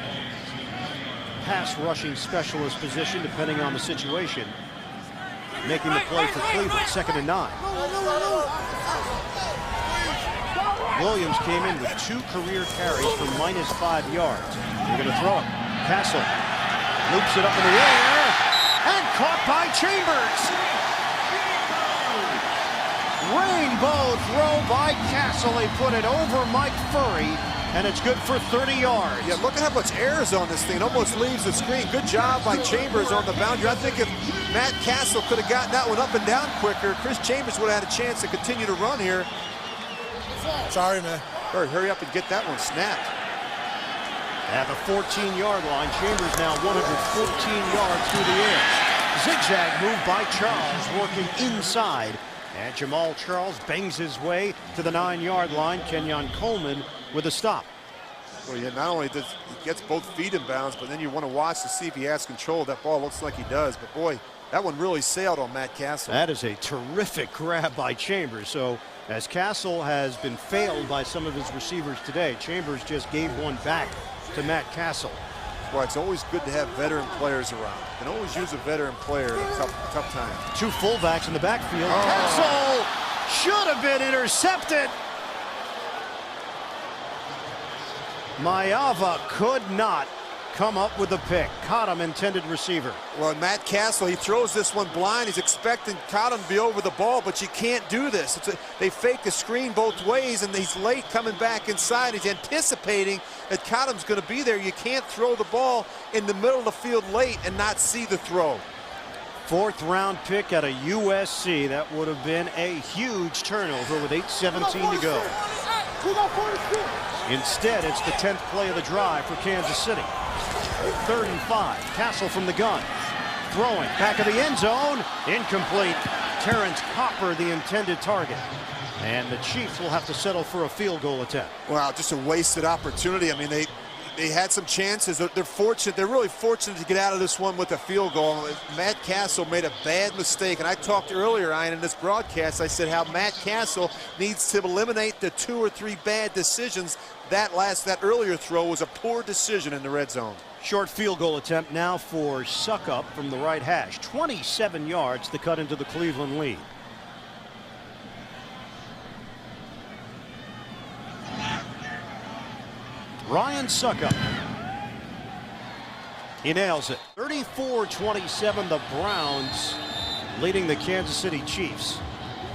pass rushing specialist position depending on the situation. Making the play for Cleveland, 2nd and 9. Williams came in with 2 career carries for -5 yards. They're going to throw it. Castle loops it up in the air and caught by Chambers. Rainbow throw by Castle. He put it over Mike Furry, and it's good for 30 yards. Yeah, look at how much air is on this thing. It almost leaves the screen. Good job by Chambers on the boundary. I think if Matt Castle could have gotten that one up and down quicker, Chris Chambers would have had a chance to continue to run here. Sorry, man. Hurry up and get that one snapped. At the 14-yard line, Chambers now 114 yards through the air. Zigzag move by Charles, working inside. And Jamal Charles bangs his way to the 9-yard line. Kenyon Coleman with a stop. Well, yeah, not only does he gets both feet in bounds, but then you want to watch to see if he has control. That ball looks like he does, but boy, that one really sailed on Matt Castle. That is a terrific grab by Chambers. So as Castle has been failed by some of his receivers today, Chambers just gave one back to Matt Castle. Well, it's always good to have veteran players around. You can always use a veteran player in tough time. 2 fullbacks in the backfield. Castle should have been intercepted. Maeva could not. come up with the pick. Cottom, intended receiver. Well, Matt Castle, he throws this one blind. He's expecting Cottom to be over the ball, but you can't do this. They fake the screen both ways, and he's late coming back inside. He's anticipating that Cottom's going to be there. You can't throw the ball in the middle of the field late and not see the throw. 4th round pick out of USC. That would have been a huge turnover with 8:17 to go. Instead, it's the 10th play of the drive for Kansas City. 3rd and 5. Castle from the gun. Throwing back of the end zone. Incomplete. Terrence Copper, the intended target. And the Chiefs will have to settle for a field goal attempt. Wow, just a wasted opportunity. I mean, they had some chances. They're fortunate. They're really fortunate to get out of this one with a field goal. Matt Castle made a bad mistake, and I talked earlier, Ian, in this broadcast. I said how Matt Castle needs to eliminate the 2 or 3 bad decisions. That earlier throw was a poor decision in the red zone. Short field goal attempt now for Suckup from the right hash. 27 yards to cut into the Cleveland lead. Ryan Suckup. He nails it. 34-27, the Browns leading the Kansas City Chiefs.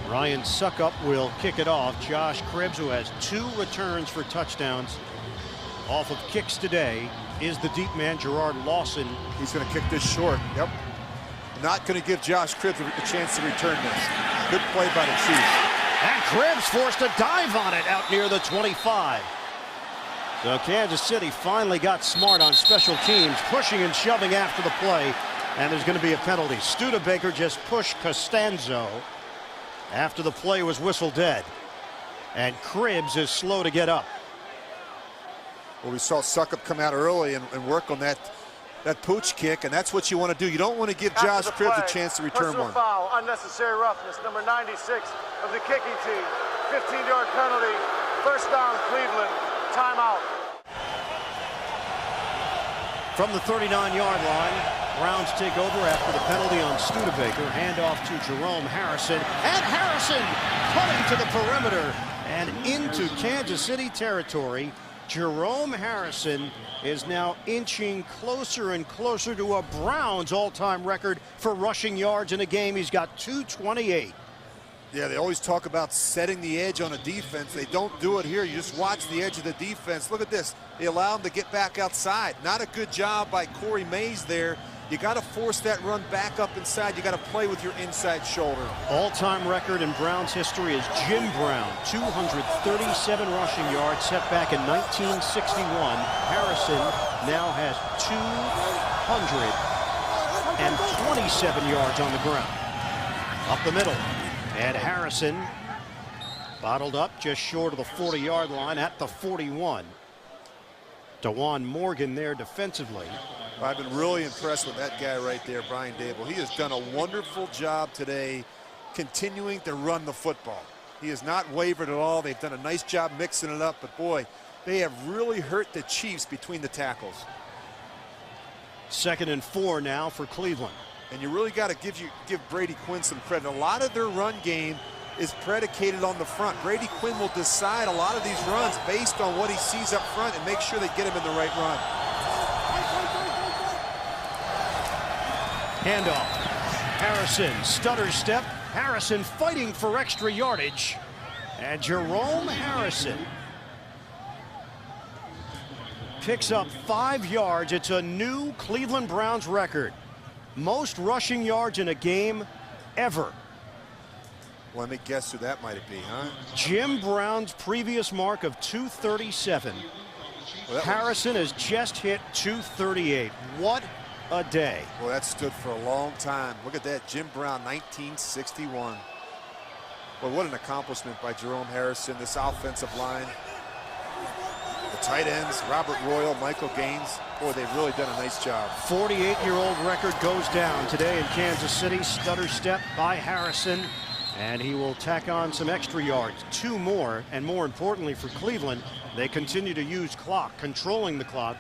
Ryan Suckup will kick it off. Josh Cribbs, who has 2 returns for touchdowns off of kicks today, is the deep man, Gerard Lawson. He's going to kick this short. Yep. Not going to give Josh Cribbs a chance to return this. Good play by the Chiefs. And Cribbs forced a dive on it out near the 25. So Kansas City finally got smart on special teams, pushing and shoving after the play, and there's going to be a penalty. Studebaker just pushed Costanzo after the play was whistled dead, and Cribbs is slow to get up. Well, we saw Suckup come out early and work on that pooch kick, and that's what you want to do. You don't want to give Josh Cribbs a chance to return one. Foul, unnecessary roughness, number 96 of the kicking team. 15-yard penalty, 1st down Cleveland. Timeout. From the 39-yard line, Browns take over after the penalty on Studebaker. Handoff to Jerome Harrison, and Harrison cutting to the perimeter and into Kansas City territory. Jerome Harrison is now inching closer and closer to a Browns all-time record for rushing yards in a game. He's got 228. Yeah, they always talk about setting the edge on a defense. They don't do it here. You just watch the edge of the defense. Look at this. They allow him to get back outside. Not a good job by Corey Mays there. You got to force that run back up inside. You got to play with your inside shoulder. All-time record in Browns history is Jim Brown, 237 rushing yards set back in 1961. Harrison now has 227 yards on the ground. Up the middle. And Harrison bottled up just short of the 40-yard line at the 41. DeJuan Morgan there defensively. I've been really impressed with that guy right there, Brian Dable. He has done a wonderful job today continuing to run the football. He has not wavered at all. They've done a nice job mixing it up, but boy, they have really hurt the Chiefs between the tackles. 2nd and 4 now for Cleveland. And you really got to give Brady Quinn some credit. A lot of their run game is predicated on the front. Brady Quinn will decide a lot of these runs based on what he sees up front and make sure they get him in the right run. Handoff. Harrison, stutter step. Harrison fighting for extra yardage. And Jerome Harrison picks up 5 yards. It's a new Cleveland Browns record. Most rushing yards in a game ever. Well, let me guess who that might be, huh? Jim Brown's previous mark of 237. Well, Harrison has just hit 238. What a day. Well, that stood for a long time. Look at that. Jim Brown, 1961. Well, what an accomplishment by Jerome Harrison, this offensive line. The tight ends, Robert Royal, Michael Gaines. Boy, they've really done a nice job. 48-year-old record goes down today in Kansas City. Stutter step by Harrison, and he will tack on some extra yards. 2 more, and more importantly for Cleveland, they continue to use clock, controlling the clock.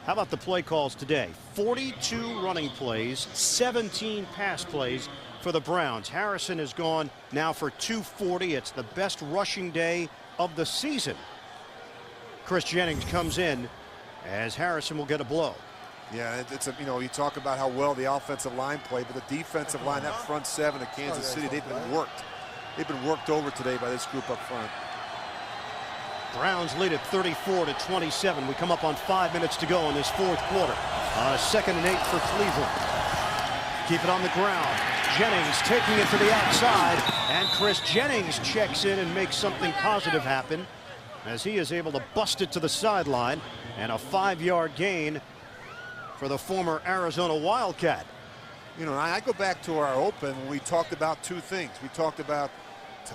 How about the play calls today? 42 running plays, 17 pass plays for the Browns. Harrison has gone now for 240. It's the best rushing day of the season. Chris Jennings comes in as Harrison will get a blow. Yeah, it's a, you talk about how well the offensive line played, but the defensive line, that front seven of Kansas City, they've been worked. They've been worked over today by this group up front. Browns lead at 34-27. We come up on 5 minutes to go in this fourth quarter. 2nd and 8 for Cleveland. Keep it on the ground. Jennings taking it to the outside, and Chris Jennings checks in and makes something positive happen as he is able to bust it to the sideline, and a 5-yard gain for the former Arizona Wildcat. I go back to our open when we talked about two things. We talked about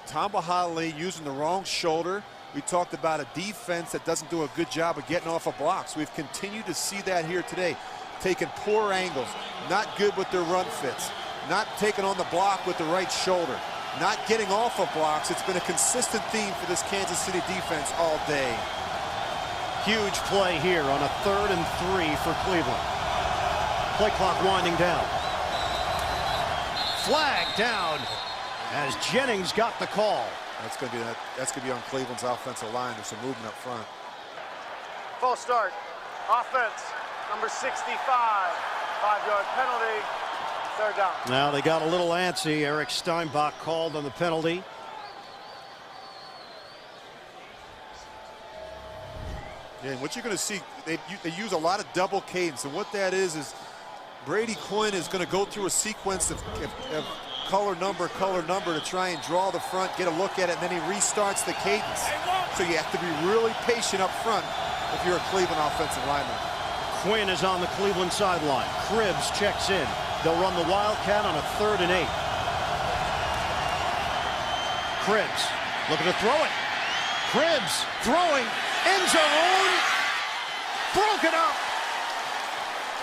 Tamba Hali using the wrong shoulder. We talked about a defense that doesn't do a good job of getting off of blocks. We've continued to see that here today. Taking poor angles, not good with their run fits, not taking on the block with the right shoulder, not getting off of blocks. It's been a consistent theme for this Kansas City defense all day. Huge play here on a 3rd and 3 for Cleveland. Play clock winding down. Flag down as Jennings got the call. That's going to be on Cleveland's offensive line. There's some movement up front. False start. Offense, number 65. 5-yard penalty. 3rd down. Now they got a little antsy. Eric Steinbach called on the penalty. Yeah, and what you're going to see, they use a lot of double cadence, and what that is Brady Quinn is going to go through a sequence of color number to try and draw the front, get a look at it, and then he restarts the cadence. So you have to be really patient up front if you're a Cleveland offensive lineman. Quinn is on the Cleveland sideline. Cribbs checks in. They'll run the Wildcat on a 3rd and 8. Cribbs looking to throw it. Cribbs throwing. End zone. Broken up.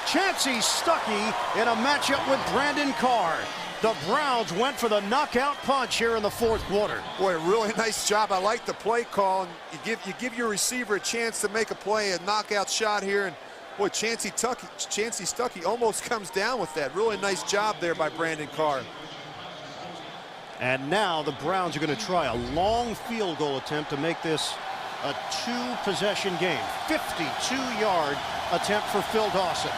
Chancey Stuckey in a matchup with Brandon Carr. The Browns went for the knockout punch here in the fourth quarter. Boy, a really nice job. I like the play call. And you give your receiver a chance to make a play, a knockout shot here. And boy, Chancey Stuckey almost comes down with that. Really nice job there by Brandon Carr. And now the Browns are going to try a long field goal attempt to make this a 2-possession game. 52-yard attempt for Phil Dawson.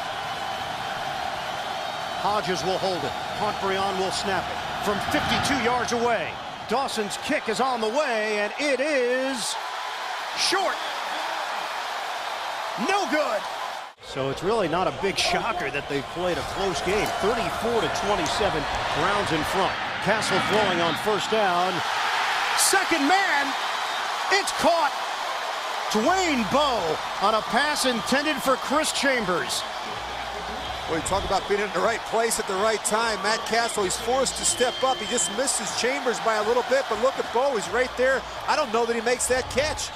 Hodges will hold it. Pontbriand will snap it from 52 yards away. Dawson's kick is on the way, and it is short. No good. So it's really not a big shocker that they've played a close game. 34-27, Browns in front. Castle throwing on 1st down. Second man, it's caught. Dwayne Bowe on a pass intended for Chris Chambers. Well, you talk about being in the right place at the right time. Matt Castle, he's forced to step up. He just misses Chambers by a little bit, but look at Bowe, he's right there. I don't know that he makes that catch.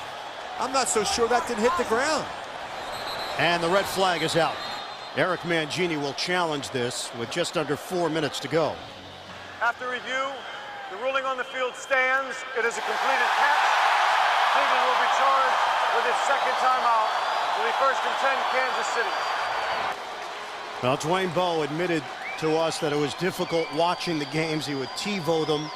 I'm not so sure that didn't hit the ground. And the red flag is out. Eric Mangini will challenge this with just under 4 minutes to go. After review, the ruling on the field stands. It is a completed catch. Cleveland will be charged with its 2nd timeout. Will be 1st and 10, Kansas City. Well, Dwayne Bowe admitted to us that it was difficult watching the games. He would TiVo them,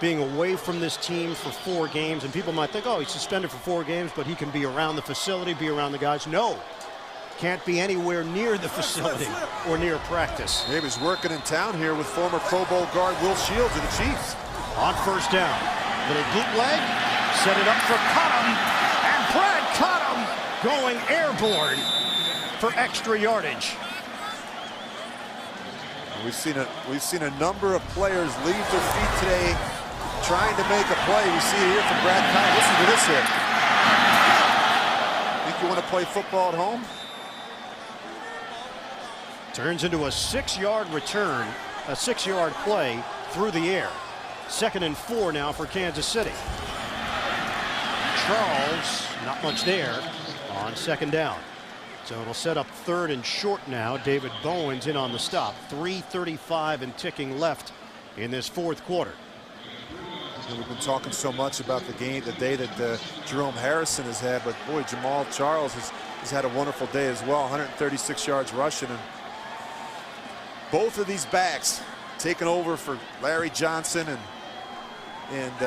being away from this team for 4 games. And people might think, oh, he's suspended for 4 games, but he can be around the facility, be around the guys. No, can't be anywhere near the facility or near practice. He was working in town here with former Pro Bowl guard Will Shields and the Chiefs. On 1st down, little bootleg, set it up for Cottom, and Brad Cottom going airborne for extra yardage. We've seen a number of players leave their feet today trying to make a play. We see it here from Brad Cottom. Listen to this here. Think you want to play football at home? Turns into a 6-yard return, a 6-yard play through the air. 2nd and 4 now for Kansas City. Charles, not much there on 2nd down. So it'll set up 3rd and short now. David Bowen's in on the stop. 3:35 and ticking left in this fourth quarter. And we've been talking so much about the game, the day that Jerome Harrison has had, but boy, Jamal Charles has had a wonderful day as well. 136 yards rushing, and both of these backs taking over for Larry Johnson and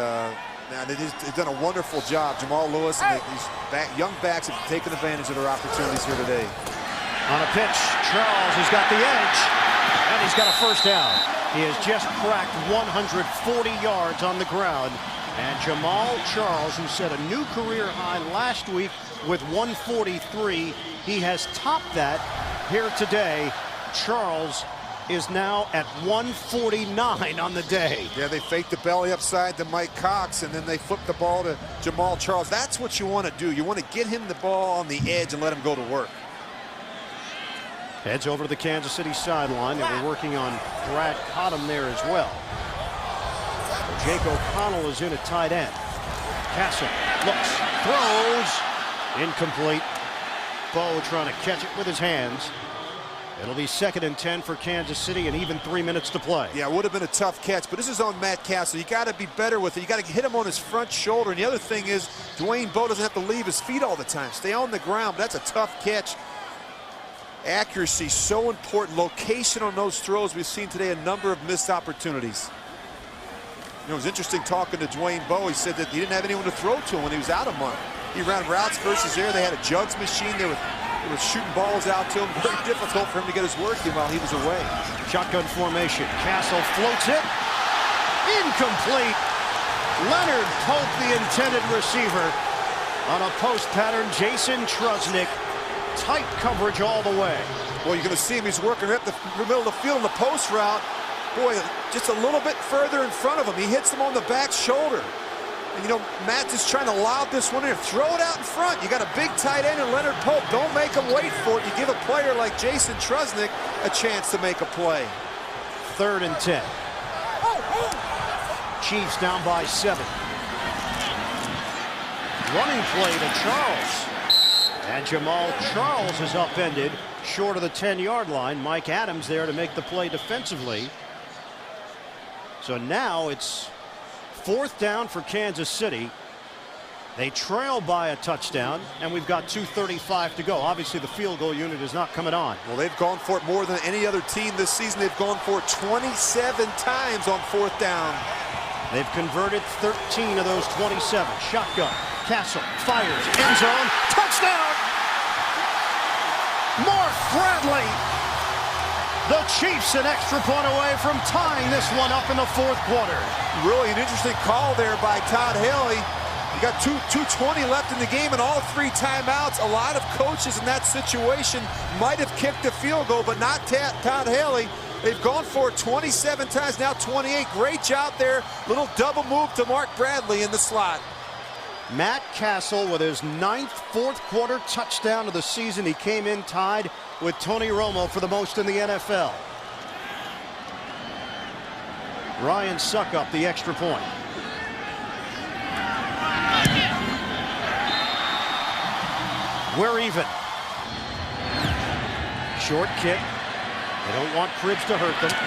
Now, they've done a wonderful job. Jamal Lewis and these young backs have taken advantage of their opportunities here today. On a pitch, Charles has got the edge, and he's got a first down. He has just cracked 140 yards on the ground. And Jamal Charles, who set a new career high last week with 143, he has topped that here today. Charles is now at 149 on the day. Yeah, they faked the belly upside to Mike Cox, and then they flipped the ball to Jamal Charles. That's what you want to do. You want to get him the ball on the edge and let him go to work. Heads over to the Kansas City sideline, and we're working on Brad Cottam there as well. Jake O'Connell is in at tight end. Castle looks, throws, incomplete. Bo trying to catch it with his hands. It'll be 2nd and 10 for Kansas City, and even 3 minutes to play. Yeah, it would have been a tough catch, but this is on Matt Castle. You got to be better with it. You got to hit him on his front shoulder. And the other thing is, Dwayne Bowe doesn't have to leave his feet all the time. Stay on the ground. That's a tough catch. Accuracy so important. Location on those throws. We've seen today a number of missed opportunities. You know, it was interesting talking to Dwayne Bowe. He said that he didn't have anyone to throw to when he was out a month. He ran routes versus air. They had a jugs machine. They were shooting balls out to him. Very difficult for him to get his work in while he was away. Shotgun formation. Castle floats it. Incomplete. Leonard Pope, the intended receiver. On a post pattern, Jason Trusnick. Tight coverage all the way. Well, you're going to see him. He's working right up the middle of the field in the post route. Boy, just a little bit further in front of him. He hits him on the back shoulder. And, you know, Matt's just trying to lob this one in. Throw it out in front. You got a big tight end in Leonard Pope. Don't make him wait for it. You give a player like Jason Trusnick a chance to make a play. 3rd and 10. Chiefs down by 7. Running play to Charles. And Jamal Charles is upended short of the 10-yard line. Mike Adams there to make the play defensively. So now it's 4th down for Kansas City. They trail by a touchdown, and we've got 2:35 to go. Obviously, the field goal unit is not coming on. Well, they've gone for it more than any other team this season. They've gone for it 27 times on 4th down. They've converted 13 of those 27. Shotgun. Castle fires. End zone. Touchdown! Mark Bradley. The Chiefs an extra point away from tying this one up in the 4th quarter. Really an interesting call there by Todd Haley. You got 2:20 left in the game and all 3 timeouts. A lot of coaches in that situation might have kicked a field goal, but not Todd Haley. They've gone for it 27 times, now 28. Great job there. Little double move to Mark Bradley in the slot. Matt Castle with his 9th 4th quarter touchdown of the season. He came in tied with Tony Romo for the most in the NFL. Ryan Suckup the extra point. We're even. Short kick. They don't want Cribbs to hurt them.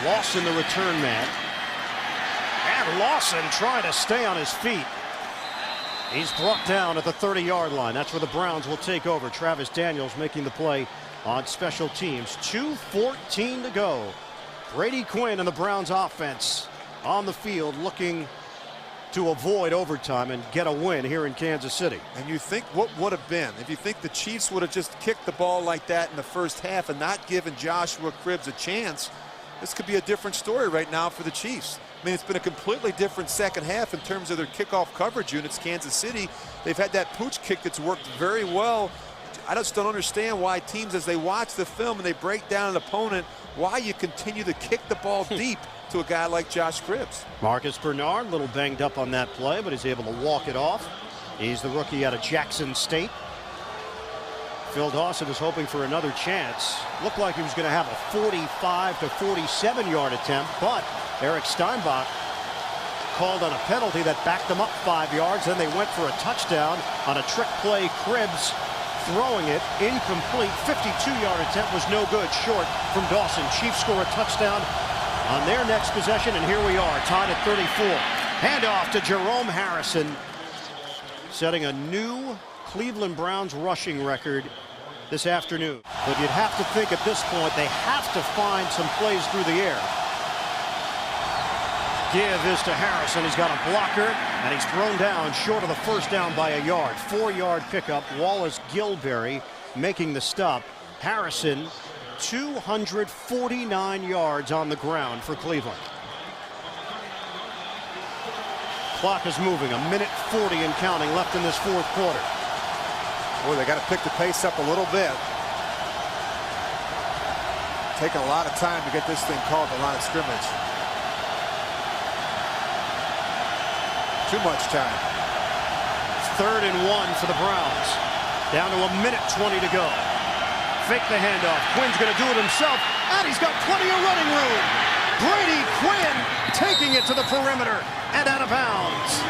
Lawson the return man. And Lawson trying to stay on his feet. He's brought down at the 30-yard line. That's where the Browns will take over. Travis Daniels making the play on special teams. 2:14 to go. Brady Quinn and the Browns offense on the field looking to avoid overtime and get a win here in Kansas City. And you think what would have been if you think the Chiefs would have just kicked the ball like that in the first half and not given Joshua Cribbs a chance, this could be a different story right now for the Chiefs. I mean, it's been a completely different second half in terms of their kickoff coverage units. Kansas City, they've had that pooch kick that's worked very well. I just don't understand why teams, as they watch the film and they break down an opponent, why you continue to kick the ball deep to a guy like Josh Cribbs. Marcus Bernard, a little banged up on that play, but he's able to walk it off. He's the rookie out of Jackson State. Phil Dawson is hoping for another chance. Looked like he was going to have a 45 to 47-yard attempt, but Eric Steinbach called on a penalty that backed them up 5 yards. Then they went for a touchdown on a trick play. Cribbs throwing it incomplete. 52-yard attempt was no good, short from Dawson. Chiefs score a touchdown on their next possession, and here we are, tied at 34. Handoff to Jerome Harrison, setting a new Cleveland Browns rushing record this afternoon. But you'd have to think at this point they have to find some plays through the air. Give is to Harrison. He's got a blocker, and he's thrown down short of the first down by a yard. 4-yard pickup. Wallace Gilberry making the stop. Harrison, 249 yards on the ground for Cleveland. Clock is moving. 1:40 and counting left in this fourth quarter. Boy, they got to pick the pace up a little bit. Taking a lot of time to get this thing called the line of scrimmage. Too much time. 3rd and 1 for the Browns. Down to 1:20 to go. Fake the handoff. Quinn's going to do it himself, and he's got plenty of running room. Brady Quinn taking it to the perimeter and out of bounds.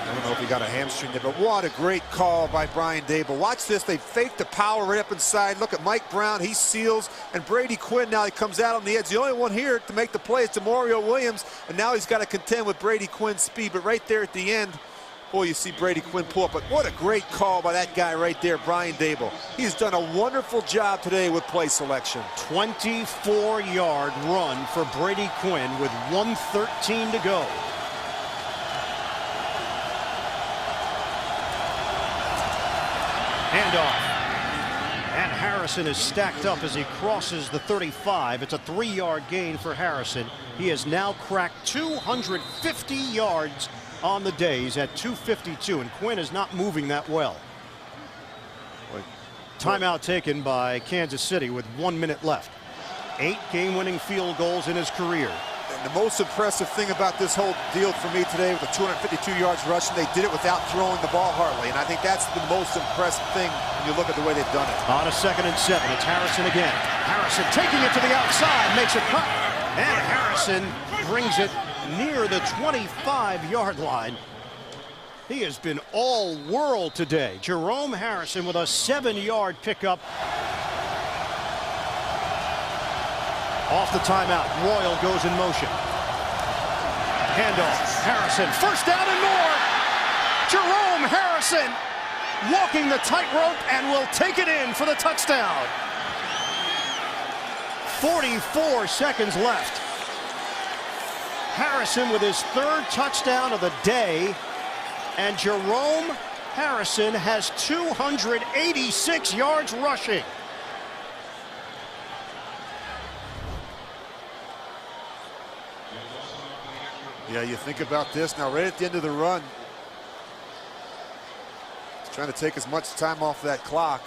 I don't know if he got a hamstring there, but what a great call by Brian Dable. Watch this. They fake the power right up inside. Look at Mike Brown. He seals. And Brady Quinn, now he comes out on the edge. The only one here to make the play is Demario Williams. And now he's got to contend with Brady Quinn's speed. But right there at the end, boy, you see Brady Quinn pull up. But what a great call by that guy right there, Brian Dable. He's done a wonderful job today with play selection. 24-yard run for Brady Quinn with 1:13 to go. Handoff. And Harrison is stacked up as he crosses the 35. It's a 3-yard gain for Harrison. He has now cracked 250 yards on the day. He's at 252, and Quinn is not moving that well. Timeout taken by Kansas City with 1 minute left. 8 game-winning field goals in his career. And the most impressive thing about this whole deal for me today with the 252 yards rushing, they did it without throwing the ball hardly. And I think that's the most impressive thing when you look at the way they've done it. On a 2nd and 7, it's Harrison again. Harrison taking it to the outside, makes a cut. And Harrison brings it near the 25-yard line. He has been all world today. Jerome Harrison with a 7-yard pickup. Off the timeout, Royal goes in motion. Handoff, Harrison, first down and more. Jerome Harrison walking the tightrope and will take it in for the touchdown. 44 seconds left. Harrison with his 3rd touchdown of the day, and Jerome Harrison has 286 yards rushing. Yeah, you think about this now, right at the end of the run. He's trying to take as much time off that clock.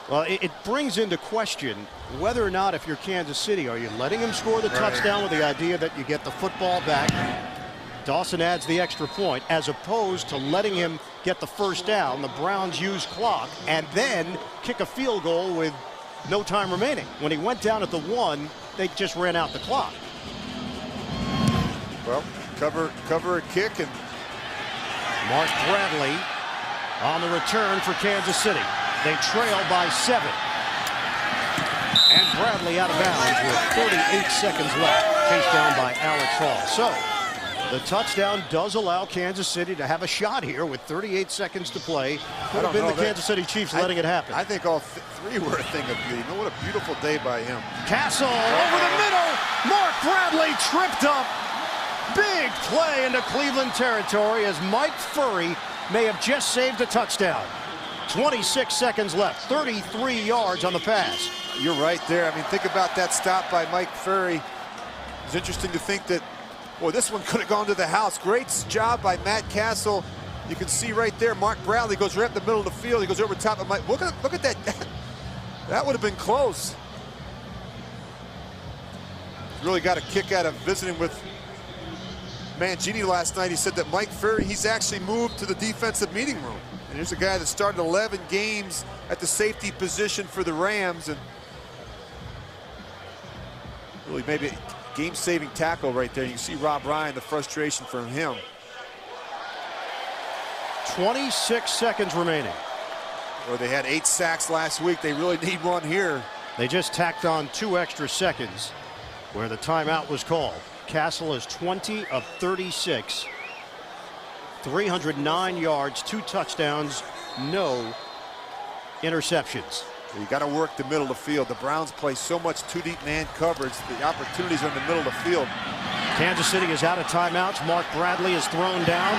Well, it brings into question whether or not, if you're Kansas City, are you letting him score the touchdown with the idea that you get the football back? Dawson adds the extra point, as opposed to letting him get the first down. The Browns use clock and then kick a field goal with no time remaining. When he went down at the 1, they just ran out the clock. Well, cover a kick, and Mark Bradley on the return for Kansas City. They trail by 7. And Bradley out of bounds with 38 seconds left. Chased down by Alex Hall. So the touchdown does allow Kansas City to have a shot here with 38 seconds to play. Could have been the Kansas City Chiefs letting it happen. I think all 3 were a thing of beauty. What a beautiful day by him. Castle over the middle. Mark Bradley tripped up. Big play into Cleveland territory as Mike Furry may have just saved a touchdown. 26 seconds left, 33 yards on the pass. You're right there. I mean, think about that stop by Mike Furry. It's interesting to think that, boy, this one could have gone to the house. Great job by Matt Castle. You can see right there, Mark Bradley goes right up the middle of the field. He goes over top of Mike. Look at that. That would have been close. Really got a kick out of visiting with Mangini last night. He said that Mike Furry, he's actually moved to the defensive meeting room. And here's a guy that started 11 games at the safety position for the Rams, and really maybe a game-saving tackle right there. You can see Rob Ryan, the frustration from him. 26 seconds remaining. Well, they had 8 sacks last week. They really need one here. They just tacked on 2 extra seconds where the timeout was called. Castle is 20 of 36. 309 yards, 2 touchdowns, no interceptions. You got to work the middle of the field. The Browns play so much two-deep man coverage. The opportunities are in the middle of the field. Kansas City is out of timeouts. Mark Bradley is thrown down.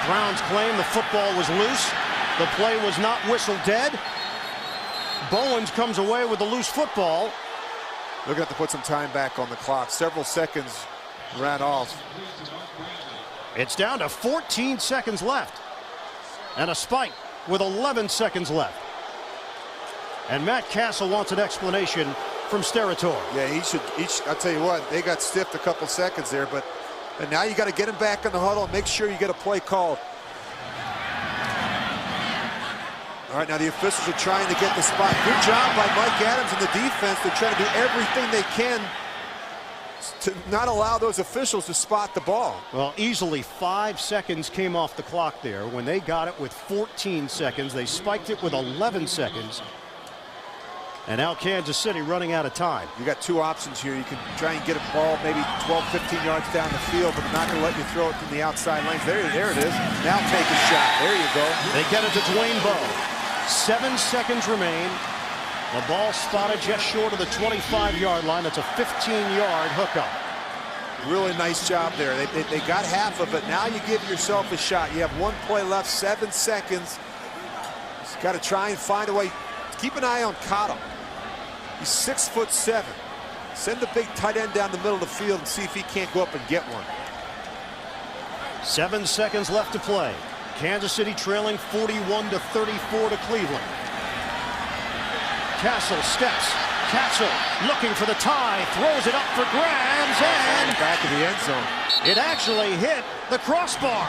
Browns claim the football was loose. The play was not whistled dead. Bowens comes away with the loose football. They're going to have to put some time back on the clock. Several seconds ran off. It's down to 14 seconds left. And a spike with 11 seconds left. And Matt Castle wants an explanation from Steratore. Yeah, he should. I'll tell you what, they got stiffed a couple seconds there, but and now you got to get him back in the huddle and make sure you get a play called. All right, now the officials are trying to get the spot. Good job by Mike Adams and the defense. They're trying to do everything they can to not allow those officials to spot the ball. Well, easily 5 seconds came off the clock there. When they got it with 14 seconds, they spiked it with 11 seconds. And now Kansas City running out of time. You got two options here. You can try and get a ball maybe 12, 15 yards down the field, but they're not going to let you throw it from the outside lanes. There it is. Now take a shot. There you go. They get it to Dwayne Bowe. 7 seconds remain. The ball spotted just short of the 25-yard line. That's a 15-yard hookup. Really nice job there. They got half of it. Now you give yourself a shot. You have one play left, 7 seconds. Just got to try and find a way. Keep an eye on Cottle. He's 6'7". Send the big tight end down the middle of the field and see if he can't go up and get one. 7 seconds left to play. Kansas City trailing 41-34 to Cleveland. Castle steps. Castle looking for the tie. Throws it up for grabs and back of the end zone. It actually hit the crossbar.